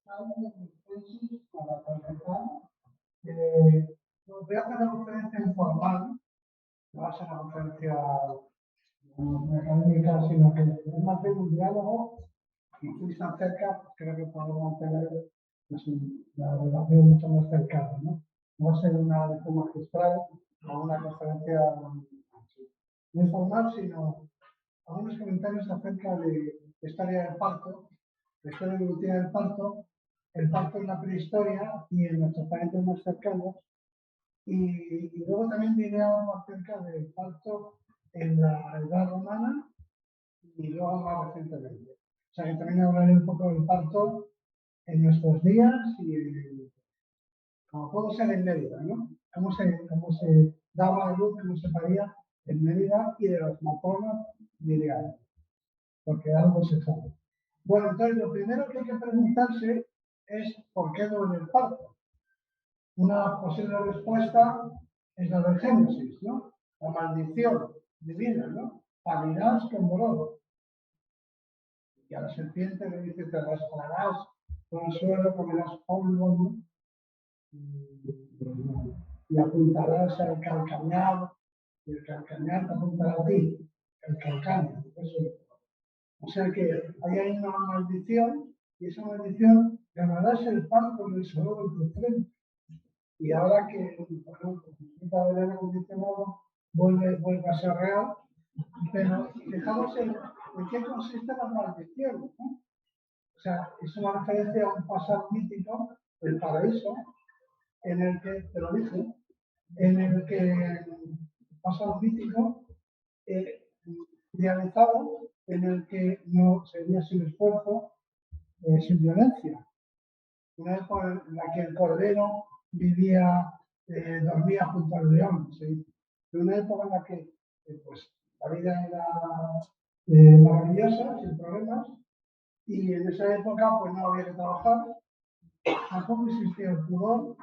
Para completar, voy a hacer una conferencia informal, no va a ser una conferencia académica, sino que es más bien un diálogo y estoy tan cerca, pues creo que podemos mantener pues, la relación mucho más cercana, ¿no? No va a ser una lección magistral o una conferencia no informal, sino algunos comentarios acerca de la historia del parto, la historia evolutiva del parto, el parto en la prehistoria y en nuestros países más cercanos. Y luego también diré algo acerca del parto en la Edad Romana y luego más recientemente. O sea que también hablaré un poco del parto en nuestros días y como puedo ser en Mérida, ¿no? Cómo se daba a luz, cómo se paría en Mérida y de los matronas diría, porque algo se sabe. Bueno, entonces lo primero que hay que preguntarse es ¿por qué duele el parto? Una posible respuesta es la del Génesis, ¿no? La maldición divina, ¿no? Parirás con dolor. Y a la serpiente le dice, te arrastrarás por el suelo, comerás polvo, ¿no? Y apuntarás al calcañar, y el calcañar te apuntará a ti, el calcañar. O sea que ahí hay una maldición, y esa maldición ganarás el pan con el sudor de tu frente. Y ahora que, bueno, el aire acondicionado vuelve a ser real, pero fijaros en qué consiste la maldición, ¿no? O sea, es una referencia a un pasado mítico, el paraíso, en el que, te lo dije, en el que pasado mítico, idealizado, en el que no sería sin esfuerzo, sin violencia. Una época en la que el cordero vivía, dormía junto al león, se dice. Una época en la que pues, la vida era maravillosa, sin problemas, y en esa época pues no había que trabajar, tampoco existía el pudor.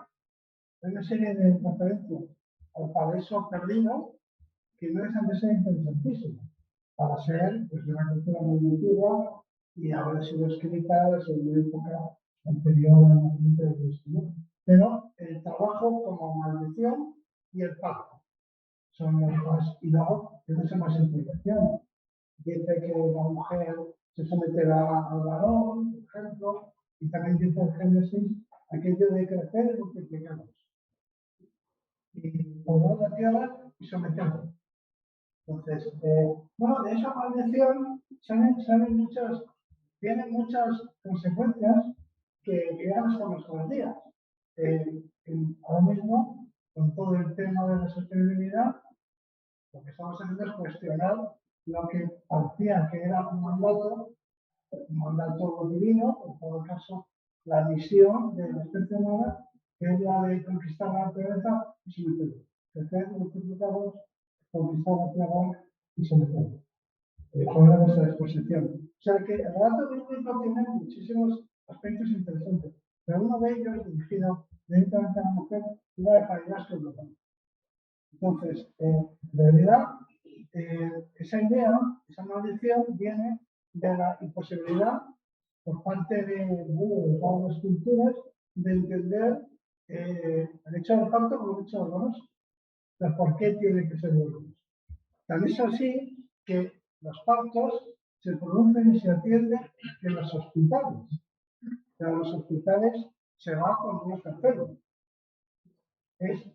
Hay una serie de referencias al paraíso perdido que no dejan de ser interesantísimas para ser pues, de una cultura muy antigua y haber sido escritas en una época anterior al nacimiento de Cristo, ¿no? Pero el trabajo como maldición y el pacto son los más, y luego hay muchas más implicaciones. Dice que la mujer se someterá al varón, por ejemplo, y también dice el Génesis aquello de crecer y multiplicarnos. Y poblar la tierra y someternos. Entonces, bueno, de esa maldición tienen muchas consecuencias que llegan hasta nuestros días. Ahora mismo, con todo el tema de la sostenibilidad, lo que estamos haciendo es cuestionar lo que parecía que era un mandato divino, en todo caso, la misión de la especie humana, que es la de conquistar la naturaleza y someterla. Crecer, multiplicados, conquistar la tierra y someterla. Sobre nuestra exposición. O sea que el relato bíblico tiene muchísimos aspectos interesantes, pero uno de ellos, dirigido directamente a la mujer, es la de parirás con dolor. Entonces, en realidad, esa idea, esa maldición, viene de la imposibilidad por parte de todas las culturas de entender el hecho del parto como un hecho doloroso. Pero ¿por qué tiene que ser doloroso? Tan es así que los partos se producen y se atienden en los hospitales. Pero en los hospitales se va cuando uno está enfermo. Es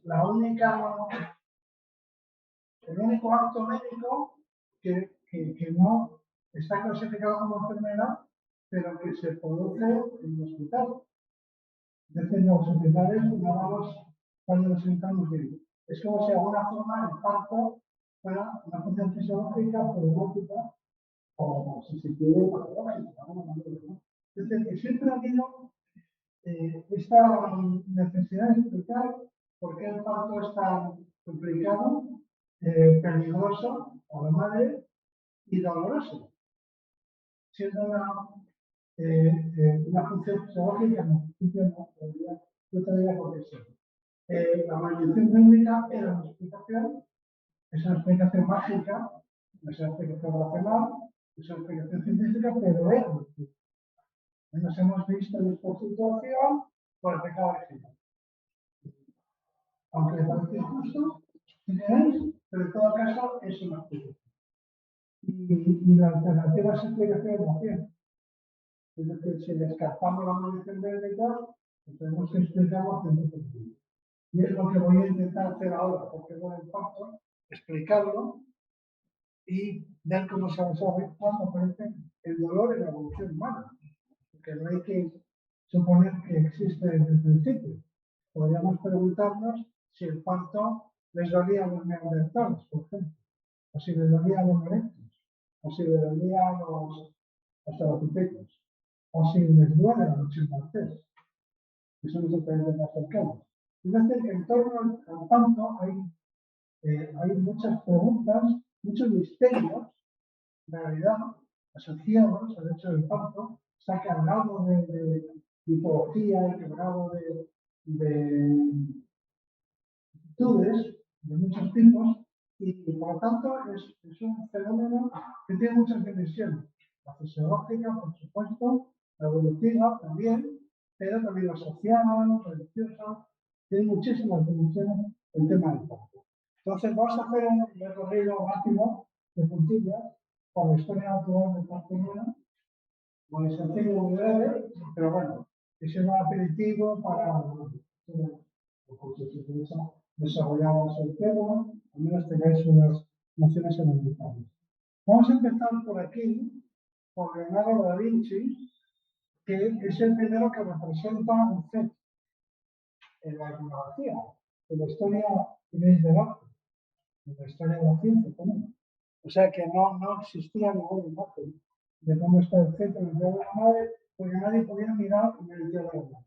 el único acto médico que no está clasificado como enfermedad, pero que se produce en el hospital. Desde los hospitales no vamos cuando nos sentamos bien. Es como si de alguna forma el parto fuera una función fisiológica, problemática, o si se quiere, patológica. Es decir, que siempre ha habido esta necesidad de explicar por qué el parto es tan complicado, peligroso para la madre y doloroso. Siendo una función fisiológica, no tendría por qué ser. La maldición bíblica era una explicación, es una explicación mágica, no es una explicación racional, es una explicación científica, pero era una explicación. Nos hemos visto en esta situación por el pecado original. Aunque le parece injusto, si queréis, pero en todo caso es una explicación. Y la alternativa es explicación de la ciencia. Es decir, si descartamos la maldición del pecado, tenemos que explicarlo científicamente. Y es lo que voy a intentar hacer ahora, porque voy a pacto, explicarlo y ver cómo se resuelve cuando aparece el dolor en la evolución humana. Porque no hay que suponer que existe desde el principio. Podríamos preguntarnos si el parto les dolía a los neandertales, por ejemplo, o si les dolía a los erectos, o si les dolía a los australopithecus, o si les duele a los chimpancés, que son los países más cercanos. Es decir, que en torno al parto hay muchas preguntas, muchos misterios, en realidad, asociados al hecho del parto. Está cargado de mitología y cargado de actitudes de muchos tipos y por lo tanto es un fenómeno que tiene muchas dimensiones. La fisiológica, por supuesto, la evolutiva también, pero también la social, religiosa, tiene muchísimas dimensiones el tema del parto. Entonces vamos a hacer un recorrido rápido de puntillas por la historia natural del parto humano, muy sencillo, muy breve, pero bueno, es un aperitivo para desarrollamos el tema, al menos tengáis unas nociones elementales. Vamos a empezar por aquí, por Leonardo da Vinci, que es el primero que representa un feto en la iconografía, en la historia del arte, en la historia de la ciencia también. O sea que no existía ninguna imagen de cómo está el feto en el día de la madre, porque nadie podía mirar en el día de la madre.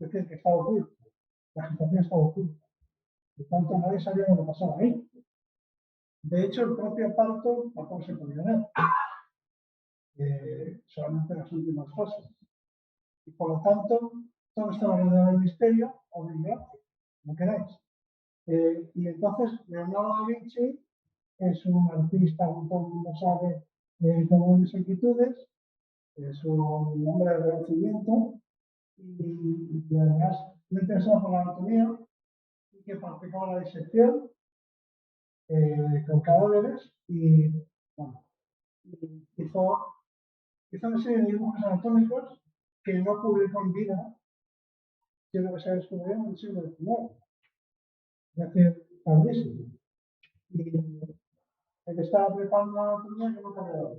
Es decir, que estaba oculto, la gestación estaba oculta. Por tanto, nadie sabía lo que pasaba ahí. De hecho, el propio parto tampoco se podía ver, solamente las últimas fases. Y por lo tanto, todo estaba rodeado del misterio o del arte, como queráis. Y entonces, Leonardo da Vinci es un artista, todo el mundo sabe, con grandes inquietudes, es un hombre del Renacimiento y además muy interesado por la anatomía y que practicaba la disección con cadáveres y bueno, hizo una serie de dibujos anatómicos que no publicó en vida, sino que se descubrieron en el siglo XIX, es decir, tardísimo. Y él estaba preparando la anatomía que no cabía.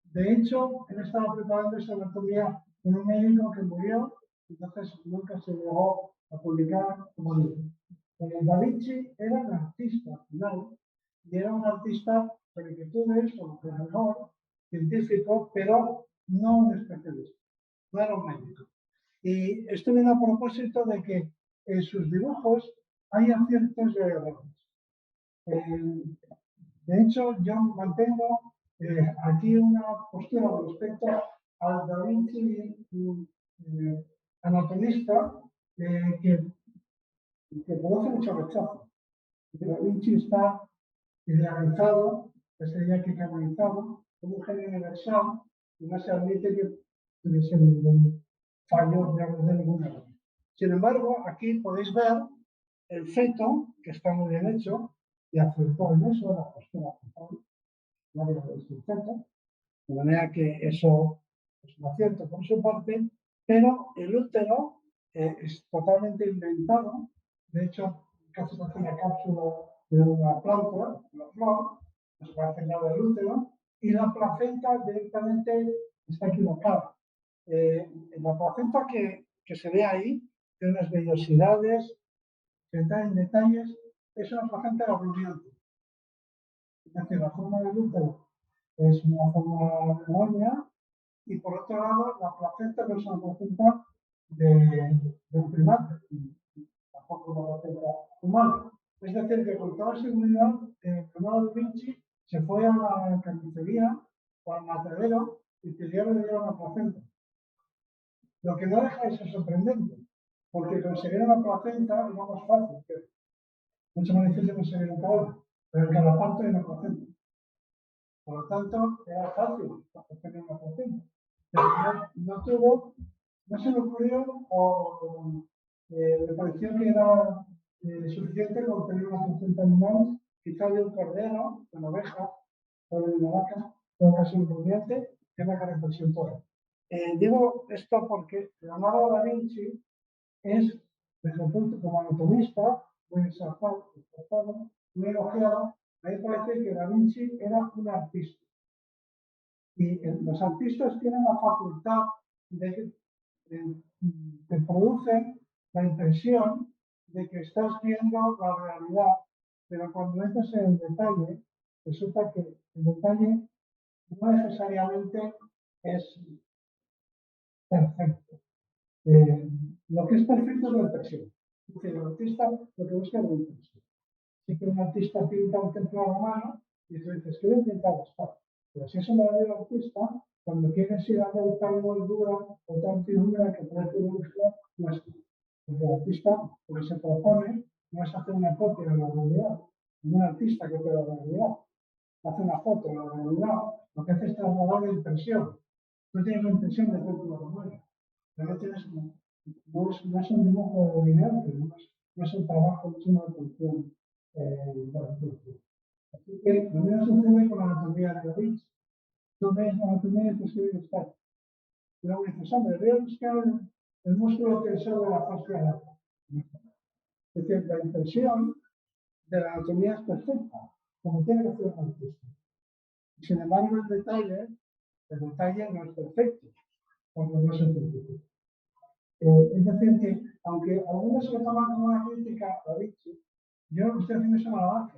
De hecho, él estaba preparando esa anatomía con un médico que murió, entonces nunca se llegó a publicar como libro. Da Vinci era un artista al final, y era un artista con inquietudes, con mejor, científico, pero no un especialista, no era un médico. Y esto viene a propósito de que en sus dibujos hay aciertos y errores. De hecho, yo mantengo aquí una postura con respecto al Da Vinci anatomista que produce mucho rechazo. Da Vinci está idealizado, que sería que canonizado, como un genio universal y no se admite que tuviese ningún fallo de ninguna error. Sin embargo, aquí podéis ver el feto, que está muy bien hecho, y acertó en eso, la postura acertó, no había visto feto, de manera que eso es un acierto por su parte, pero el útero es totalmente inventado. De hecho, casi parece una cápsula de una planta, una flor, no se parece nada del útero, y la placenta directamente está equivocada. La placenta que se ve ahí tiene unas vellosidades, se entra en detalles, es una placenta rumiante. Es decir, la forma del útero es una forma errónea y por otro lado la placenta no es una placenta de un primate, tampoco una placenta humana. Es decir, que con toda seguridad, Leonardo da Vinci se fue a la carnicería o al matadero y pidió que le dieran una placenta. Lo que no deja de ser sorprendente, porque conseguir una placenta es lo más fácil, mucho más difícil conseguir un cadáver, pero en cada parto hay una placenta. Por lo tanto, era fácil obtener una placenta. pero no se le ocurrió o le pareció que era suficiente con tener una placenta animal, quizá de un cordero, de una oveja, o de una vaca, en un caso inconveniente, que es la que representó. Digo esto porque Leonardo da Vinci es, desde el punto como anatomista, muy exaltado, muy elogiado. A mí me parece que da Vinci era un artista. Y los artistas tienen la facultad de producen la impresión de que estás viendo la realidad, pero cuando entras en el detalle, resulta que el detalle no necesariamente es perfecto. Lo que es perfecto es la impresión. El artista lo que busca es la impresión. Si que un artista pinta un templo romano y tú dices, quiero pintar esto. Pero si es un verdadero artista, cuando quieres ir a ver tal moldura o tal figura que parece ilusión, no es. Porque el artista lo que se propone no es hacer una copia de la realidad. Un artista que copia la realidad. Hace una foto de la realidad, lo que hace es trasladar la impresión. No tienes la impresión de templo romano. Pero no es un dibujo lineal, no es un trabajo, no es una atención. Así que lo mismo sucede con la anatomía de la Vinci. Tú ves la anatomía y te escribe está. Luego dices, hombre, voy a buscar el músculo tensor de la fascia. Es decir, la impresión de la anatomía es perfecta, como tiene que ser un artista. Sin embargo, el detalle no es perfecto, porque no es perfecto. Es decir, que aunque algunos se lo toman como una crítica a Vinci, yo lo que estoy haciendo es una alabanza.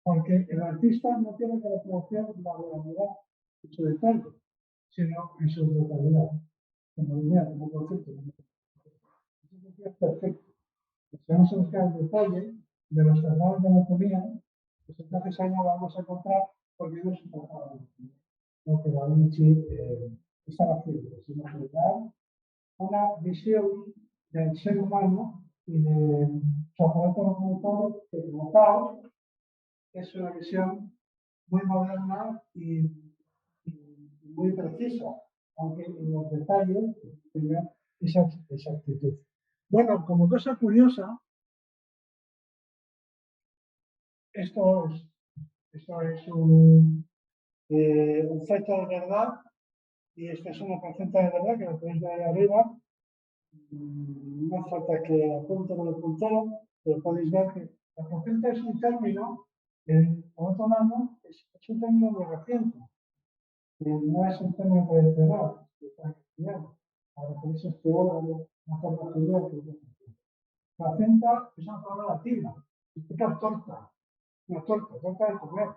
Porque el artista no tiene que reconocer la realidad en su detalle, sino en su totalidad, como idea, como concepto. Eso es perfecto. Si vamos a buscar el detalle de los tratados de anatomía, pues entonces ahí no vamos a encontrar porque no es un tratado de anatomía. Lo que Da Vinci estaba haciendo, sino crear una visión del ser humano y de su aparato locomotor que como tal es una visión muy moderna y muy precisa, aunque en los detalles tenga esa exactitud. Bueno, como cosa curiosa, esto es, esto es un feto de verdad y esta es una placenta de verdad que lo tenéis ahí arriba. No hace falta que apunte con el puntero, pero podéis ver que la placenta es un término, por otro lado, es un término muy reciente. No es un término tradicional, está estudiado. Ahora por eso es teólogo, una forma judía que es placenta es una palabra latina, significa torta, una torta de comer.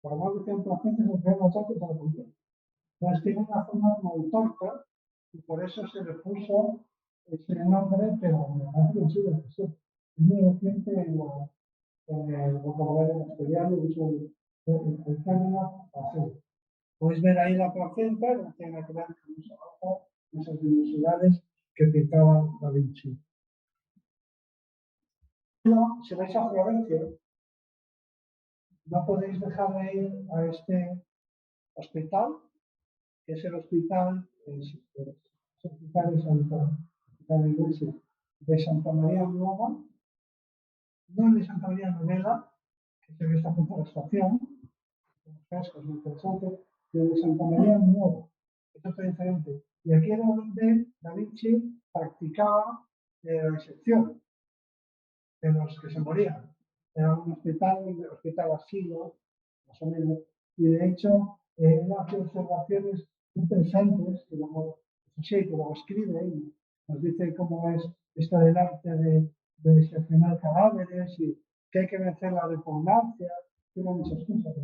Por más que sea un placenta, se crea una torta para comer. Entonces tiene una forma como de torta y por eso se le puso ese nombre, pero me parece que sí, es muy reciente en el vocabulario castellano, de hecho el término así. Podéis ver ahí la placenta, no tiene nada que ver con esas diversidades que pintaba Da Vinci. Si vais a Florencia, no podéis dejar de ir a este hospital, que es el hospital, de iglesia de Santa María Nueva, no el de Santa María Novela, que se ve esta junto a la estación, es muy interesante, pero de Santa María Nueva, es otro diferente. Y aquí era donde Da Vinci practicaba la disección de los que se morían. Era un hospital asilo, más o menos, y de hecho él hace observaciones interesantes, que luego, sí, que luego escribe y nos dice cómo es esto del arte de diseccionar cadáveres y que hay que vencer la repugnancia, tiene muchas cosas,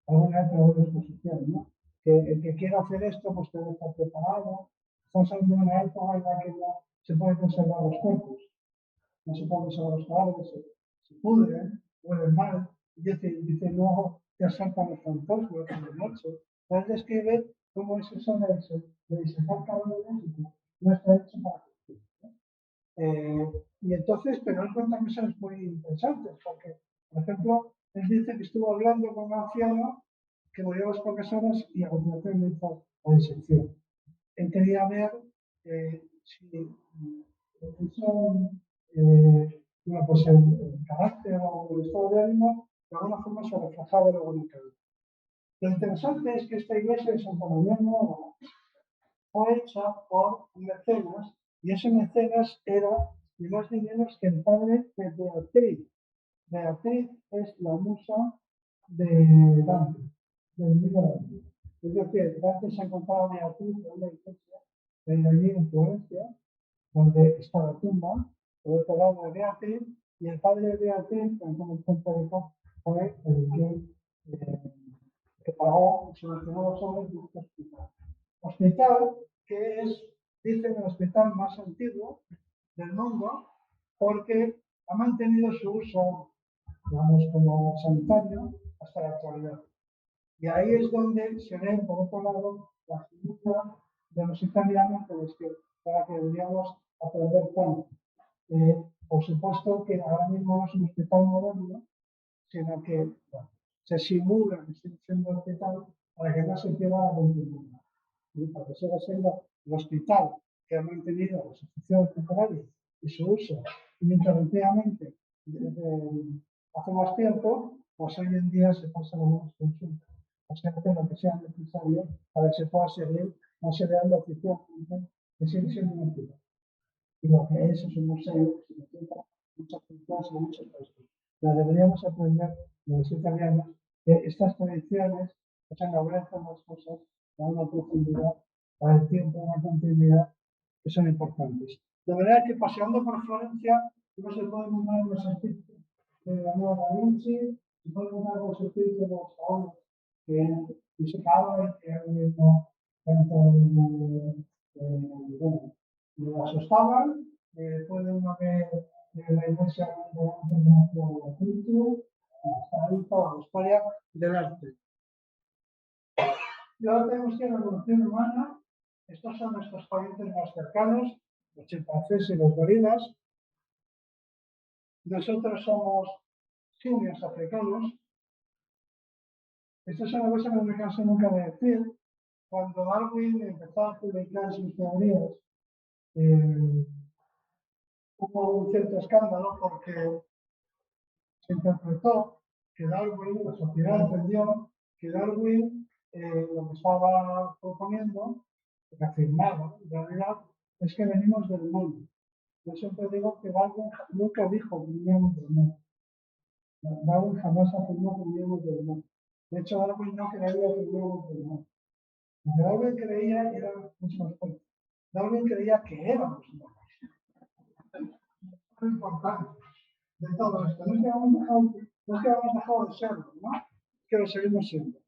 alguna vez en alguna exposición, ¿no? Que el que quiera hacer esto, pues debe estar preparado. Estamos hablando de una época en la que no se pueden conservar los cuerpos, no se pueden conservar los cadáveres, se pudren, huelen mal, y dice luego que asaltan los fantasmas de noche. Entonces describe cómo es eso de disecar cadáveres y no está hecho para y entonces, pero él cuenta cosas muy interesantes, porque, por ejemplo, él dice que estuvo hablando con un anciano que murió a las pocas horas y a continuación le hizo la disección. Él quería ver si bueno, pues el carácter o el estado de ánimo de alguna forma se reflejaba luego en el cabello. Lo interesante es que esta iglesia de Santa María Nueva fue hecha por un mecenas, y ese mecenas era ni más ni menos que el padre de Beatriz. Beatriz es la musa de Dante, del libro de Dante. Es decir, Dante se encontraba Beatriz en una iglesia allí en Florencia, donde está la tumba, por otro lado de Beatriz, y el padre de Beatriz, como el centro fue el que pagó, subvencionó los obras de este hospital. Hospital que es, dicen, el hospital más antiguo del mundo, porque ha mantenido su uso, digamos, como sanitario hasta la actualidad. Y ahí es donde se ve, por otro lado, la figura de los italianos, para que deberíamos aprender tanto. Por supuesto que ahora mismo no es un hospital moderno, sino que bueno, se simula que sigue siendo un hospital para que no se pierda la continuidad. Para que siga siendo el hospital que ha mantenido la asociación hospitalaria y su uso ininterrumpidamente desde hace más tiempo, pues hoy en día se pasan algunas consultas. O sea, hace lo que sea necesario para que se pueda seguir considerando oficialmente que sigue siendo un hospital. Y lo que es un museo que se necesita muchas culturas y muchas cosas. Pero deberíamos aprender de los italianos que estas tradiciones se ennoblecen las cosas, dan una profundidad para el tiempo, una continuidad que son importantes. De manera que paseando por Florencia no se pueden unir los espíritus de Leonardo da Vinci, se pueden unir los espíritus de los saones que disecaban y que han visto tanto lo asustaban, pueden ver la iglesia de la cultura, está ahí toda la historia del arte. Y ahora tenemos que la evolución humana. Estos son nuestros parientes más cercanos, los chimpancés y los gorilas. Nosotros somos simios africanos. Esto es una cosa que no me canso nunca de decir. Cuando Darwin empezó a publicar sus teorías, hubo un cierto escándalo porque se interpretó que Darwin, la sociedad entendió que Darwin lo que estaba proponiendo, lo que afirmaba en realidad, es que venimos del mono. Yo siempre digo que Darwin nunca dijo que veníamos del mono. Darwin jamás afirmó que veníamos del mono. De hecho, Darwin no creía que veníamos del mono. Lo que Darwin creía era mucho más fuerte. Darwin creía que éramos monos. Es muy importante de todo esto. No es que hemos dejado de serlo, ¿no? Es que lo seguimos siendo.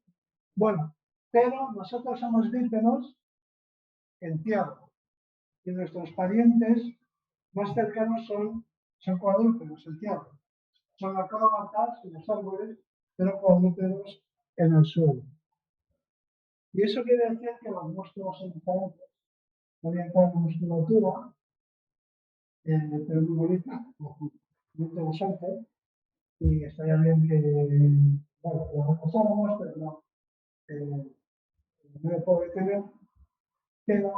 Bueno, pero nosotros somos bípedos en tierra y nuestros parientes más cercanos son cuadrúpedos en tierra. Son acróbatas en los árboles, pero cuadrúpedos en el suelo. Y eso quiere decir que los músculos son diferentes. Orientar la musculatura, pero muy bonita, muy interesante. Y estaría bien que, bueno, lo repasáramos, pero no, no lo puedo detener. Pero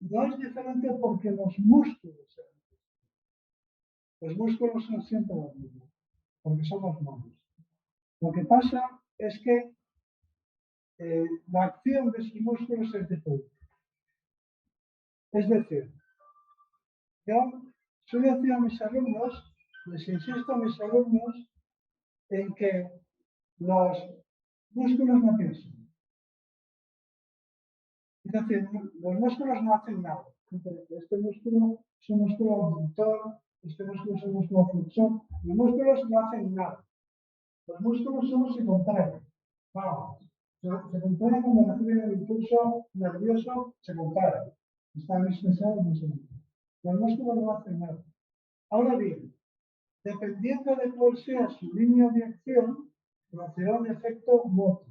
no es diferente porque los músculos sean diferentes. Los músculos son siempre los mismos, porque somos monos. Lo que pasa es que la acción de sus músculos es diferente. Es decir, yo suelo decir a mis alumnos, les insisto a mis alumnos, en que los músculos no piensan. Es decir, los músculos no hacen nada. Este músculo es un músculo abductor, este músculo es un músculo flexor. Los músculos no hacen nada. Los músculos solo se contraen. Vamos, se contraen cuando reciben el impulso nervioso, se contraen. Están expresados en ese momento. Los músculos no hacen nada. Ahora bien, dependiendo de cuál sea su línea de acción, producirá un efecto motor.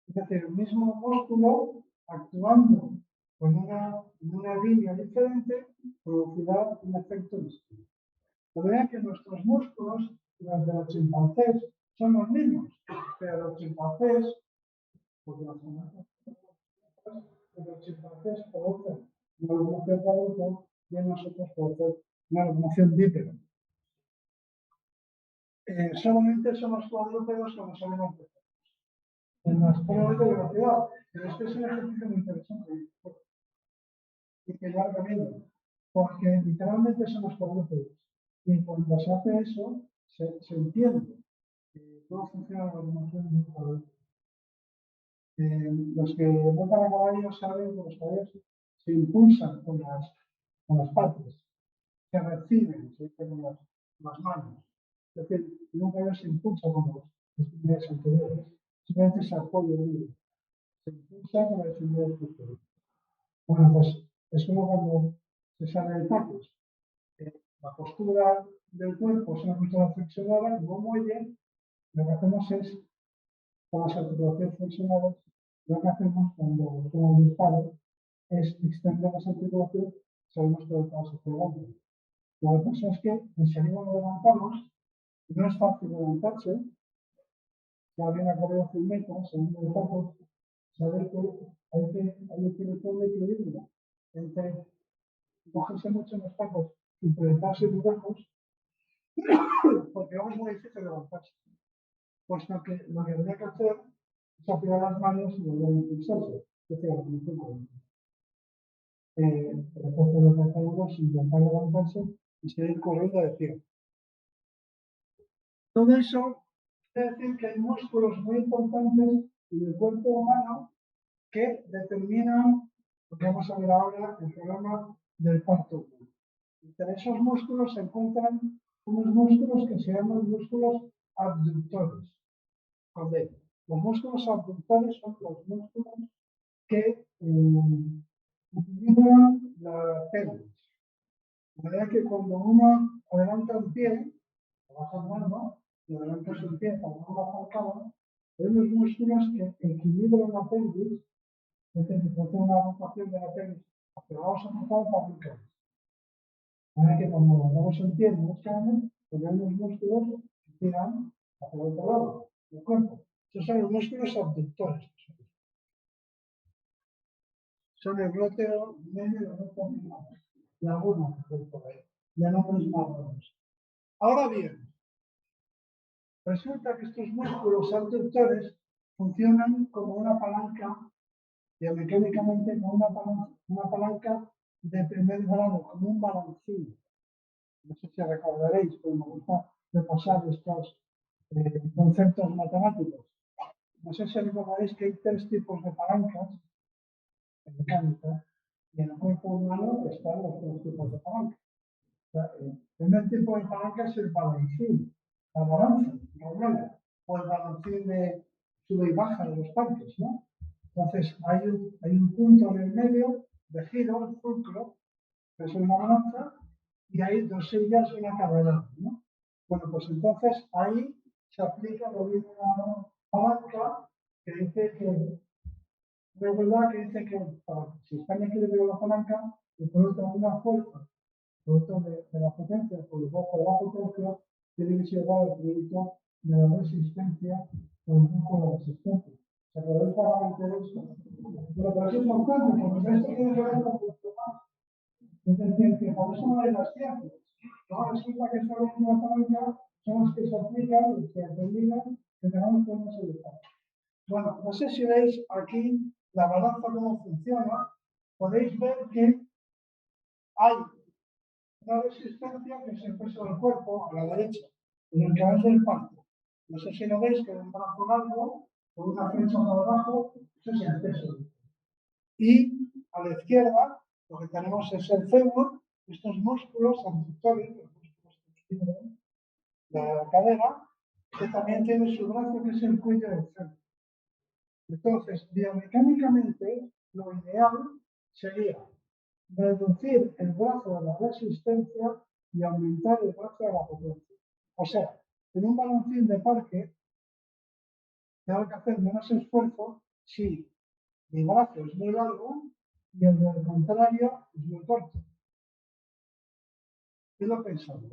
Es decir, el mismo músculo actuando con una línea diferente producirá un efecto distinto. De manera que nuestros músculos, los de los chimpancés, son los mismos, pero los chimpancés porque las formaciones producen una locomoción por grupo y en nosotros producen una locomoción bípeda. Solamente son los cuadrúpedos cuando son los en las pruebas de velocidad. Pero este es un ejercicio muy interesante y que yo recomiendo, porque literalmente son los cuadrúpedos. Y cuando se hace eso, se entiende cómo funciona la locomoción de un cuadrúpedo. Los que montan a caballo saben que los caballos se impulsan con las patas, se reciben con las manos. Es decir, un caballo se impulsa con los extremidades anteriores, simplemente se apoya libre, se impulsa con las extremidades posteriores. Bueno, pues es como cuando se sale de tacos. La postura del cuerpo es una postura flexionada, como muelle, lo que hacemos es, con las articulaciones flexionadas, lo que hacemos cuando hacemos un disparo es extender las articulaciones, sabemos que lo estamos hacia adelante. Lo que pasa es que enseguida nos levantamos, no es fácil levantarse, si alguien ha corrido 100 metros, segundo de tacos, sabe que hay que tener un equilibrio entre cogerse mucho en los tacos y proyectarse muy lejos, porque luego es muy difícil levantarse. Puesto que lo que habría que hacer es apoyar las manos y volver a impulsarse. Es decir, entonces lo que hace uno es intentar levantarse y seguir corriendo de pie. Todo eso quiere decir que hay músculos muy importantes en el cuerpo humano que determinan lo que vamos a ver ahora, el programa del parto. Entre esos músculos se encuentran unos músculos que se llaman músculos abductores. Los músculos abductores son los músculos que equilibran la pelvis. De manera que cuando uno adelanta un pie, baja el mano y adelanta su pie para no bajar cama, hay unos músculos que equilibran la pelvis, es decir, que hacen una rotación de la pelvis hacia abajo avanzado para no caer. De manera que cuando levantamos un pie y nos caemos, pues hay unos músculos que tiran hacia el otro lado del cuerpo. Estos son los músculos abductores. Son el glúteo medio y el glúteo menor. Y algunos por ahí. Ya no es más. Ahora bien, resulta que estos músculos abductores funcionan como una palanca, biomecánicamente como una palanca de primer grado, como un balancín. No sé si recordaréis, pero me gusta repasar estos conceptos matemáticos. No sé si recordaréis que hay 3 tipos de palancas mecánicas y en el cuerpo humano están los 3 tipos de palancas. El primer tipo de palanca es el balancín, la balanza normal, o el balancín de sube y baja de los tanques, ¿no? Entonces hay un punto en el medio de giro, el fulcro, que es una balanza, y hay 2 sillas y una cadena, ¿no? Bueno, pues entonces ahí se aplica lo mismo una palanca que dice que es verdad que dice que si está en equilibrio la palanca, el producto de una fuerza, producto de la potencia por debajo de la potencia, tiene que ser igual al producto de la resistencia por debajo de la resistencia. ¿Se acordáis para de eso? Pero por eso es importante, porque esto tiene que ver con mucho más. Es decir, que por eso no hay las ciencias. No, resulta que esta última palanca son las que se aplican y se determinan que tenemos que no se educar. Bueno, no sé si veis aquí la balanza cómo funciona. Podéis ver que hay una resistencia que es el peso del cuerpo a la derecha, en el canal del parto. No sé si lo veis, que es un brazo largo, con una flecha para abajo, eso es el peso. Y a la izquierda, lo que tenemos es el fémur, estos músculos abductores, los músculos de la cadera, que también tiene su brazo, que es el cuello del fémur. Entonces, biomecánicamente, lo ideal sería reducir el brazo de la resistencia y aumentar el brazo de la potencia. O sea, en un balancín de parque, tengo que hacer menos esfuerzo si mi brazo es muy largo y el del contrario es muy corto. ¿Qué lo pensamos?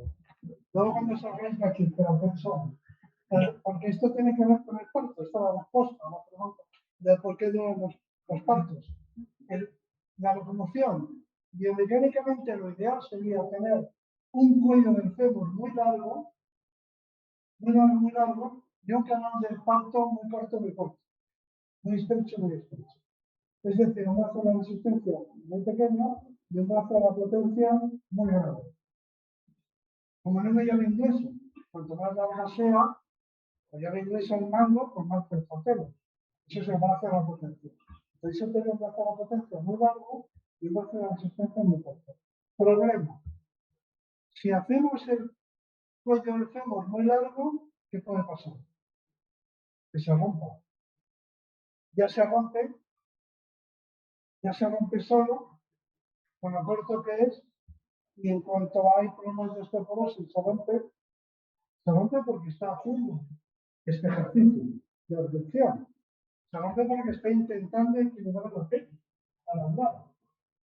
Luego cuando salgáis de aquí, pero pensamos. Porque esto tiene que ver con el parto, esta es la respuesta a la pregunta. de por qué duelen los partos. La locomoción, biomecánicamente lo ideal sería tener un cuello del fémur muy largo, y un canal del parto muy corto, muy estrecho, muy estrecho. Es decir, un brazo de resistencia muy pequeño y un brazo de la potencia muy grande. Como no me llama inglesa, cuanto más larga sea, pues llama inglesa el mango, pues más fuerza tengo. Eso es el brazo de la potencia. Entonces yo tengo un brazo de la potencia muy largo y un brazo de la resistencia muy corto. Problema. Si hacemos el cuello del fémur muy largo, ¿qué puede pasar? Que se rompa. Ya se rompe solo, con lo corto que es, y en cuanto hay problemas de osteoporosis, se rompe porque está haciendo este ejercicio de abducción. Se rompe porque está intentando equilibrar los pies al andar.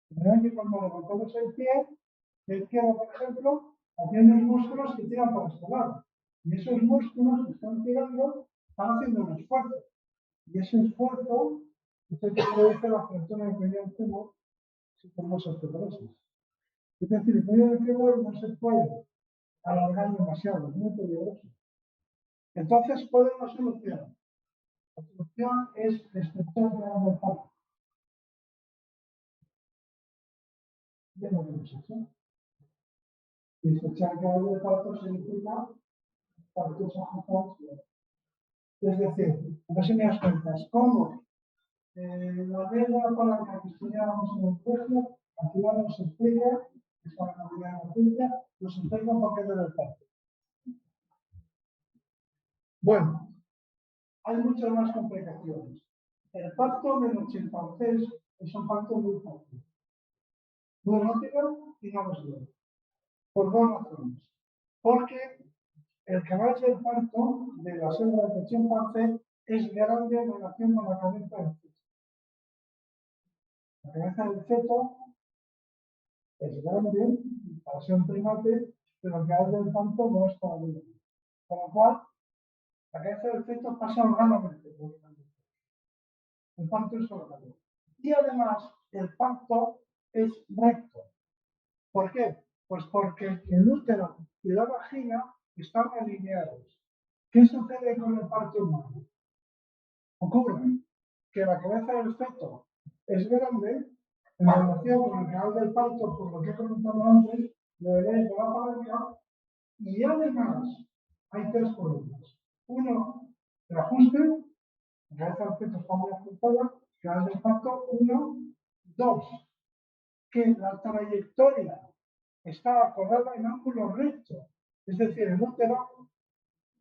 De manera que cuando levantamos el pie izquierdo, por ejemplo, haciendo músculos que tiran para este lado. Y esos músculos que están tirando están haciendo un esfuerzo. Y ese esfuerzo es el que produce la fractura del cuello del fémur si tenemos osteoporosis. Es decir, el cuello del fémur no se puede alargar demasiado, es muy peligroso. Entonces, ¿cuál es la solución? La solución es estrechar el canal del parto. Ya lo hemos hecho. Y estrechar el canal del parto significa partos ajustados. Es decir, a ver si me das cuentas, ¿cómo? La regla palanca que estudiábamos en el colegio, aquí nos explica, es para cambiar la ciencia, nos explica un poquito del parto. Bueno, hay muchas más complicaciones. El parto de los chimpancés es un parto muy fácil, muy rápido y no les duele. Por dos razones. Porque el canal del parto de las hembras de chimpancé es grande en relación con la cabeza del feto. La cabeza del feto es grande para ser un primate, pero el canal del parto no es tan grande. Con lo cual, la cabeza del feto pasa orgánicamente por el canal. El parto es orgánico. Y además, el parto es recto. ¿Por qué? Pues porque el útero y la vagina están alineados. ¿Qué sucede con el parto humano? Ocurre que la cabeza del feto es grande en relación con el canal del parto, por lo que he comentado antes, lo de la palanca, y además hay tres problemas. Uno, el ajuste, la cabeza del feto está muy ajustada, canal del parto, uno. Dos, que la trayectoria está acordada en ángulo recto, es decir, el útero,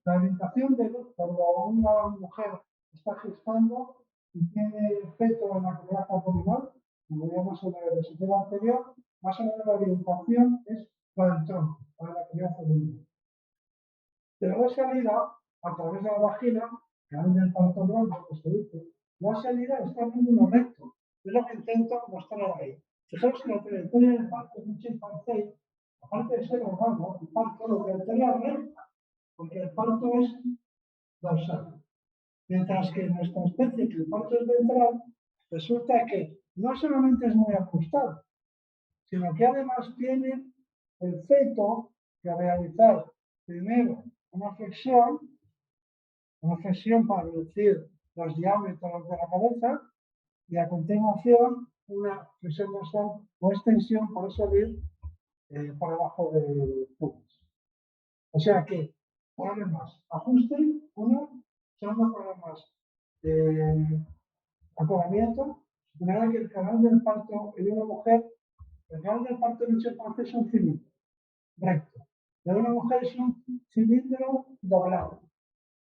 la orientación del útero, cuando una mujer está gestando y tiene el feto en la cavidad abdominal, como veíamos en el diapositiva anterior, más o menos la orientación es la del tronco, para la cavidad abdominal. Pero la salida, a través de la vagina, que es del parto blanco, que se dice, la salida está en ángulo recto. Es lo que intento mostrar ahí. Fijaros que la trayectoria del parto de un chimpancé, aparte de ser humano, el parto, la trayectoria es recta, porque el parto es dorsal. Mientras que en nuestra especie, que el parto es ventral, resulta que no solamente es muy ajustado, sino que además tiene el feto que realizar primero una flexión para reducir los diámetros de la cabeza y a continuación una flexión dorsal o extensión para salir por debajo del pubis. O sea que problemas ajuste, uno, segundo problemas de acogimiento, de manera que el canal del parto en una mujer, el canal del parto en un chimpancé es un cilindro recto, de una mujer es un cilindro doblado.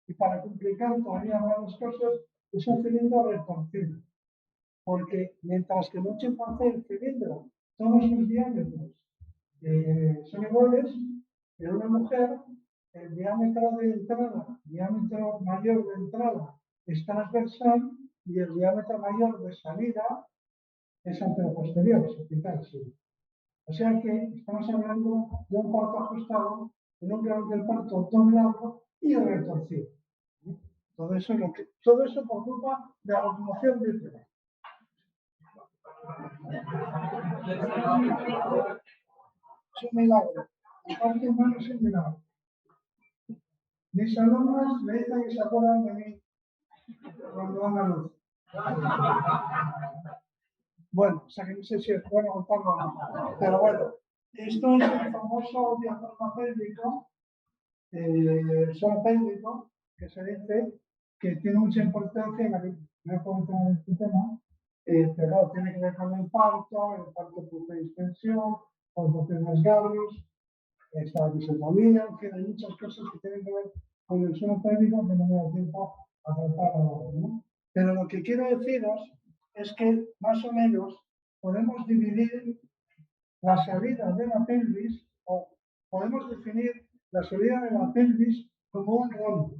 Y para complicar todavía más las cosas, es un cilindro retorcido. Porque mientras que en un chimpancé el cilindro, todos sus diámetros son iguales, en una mujer el diámetro de entrada, diámetro mayor de entrada es transversal y el diámetro mayor de salida es anteroposterior, o sea que estamos hablando de un parto ajustado en un canal del parto doblado y retorcido. Todo eso por culpa de la locomoción bípeda. Es un milagro. El parto humano es un milagro. Mis alumnos me dicen que se acuerdan de mí cuando dan a luz. Bueno, o sea que no sé si es bueno contarlo o no. Pero bueno, esto es el famoso diafragma pélvico, suelo pélvico, que se dice que tiene mucha importancia en la que no puedo entrar en este tema, pero claro, tiene que ver con el parto produce distensión, produce desgarros, esta disotomía, en fin, hay muchas cosas que tienen que ver con el suelo pélvico que no me da tiempo a tratar ahora, ¿no? Pero lo que quiero deciros es que más o menos podemos dividir la salida de la pelvis o podemos definir la salida de la pelvis como un rombo.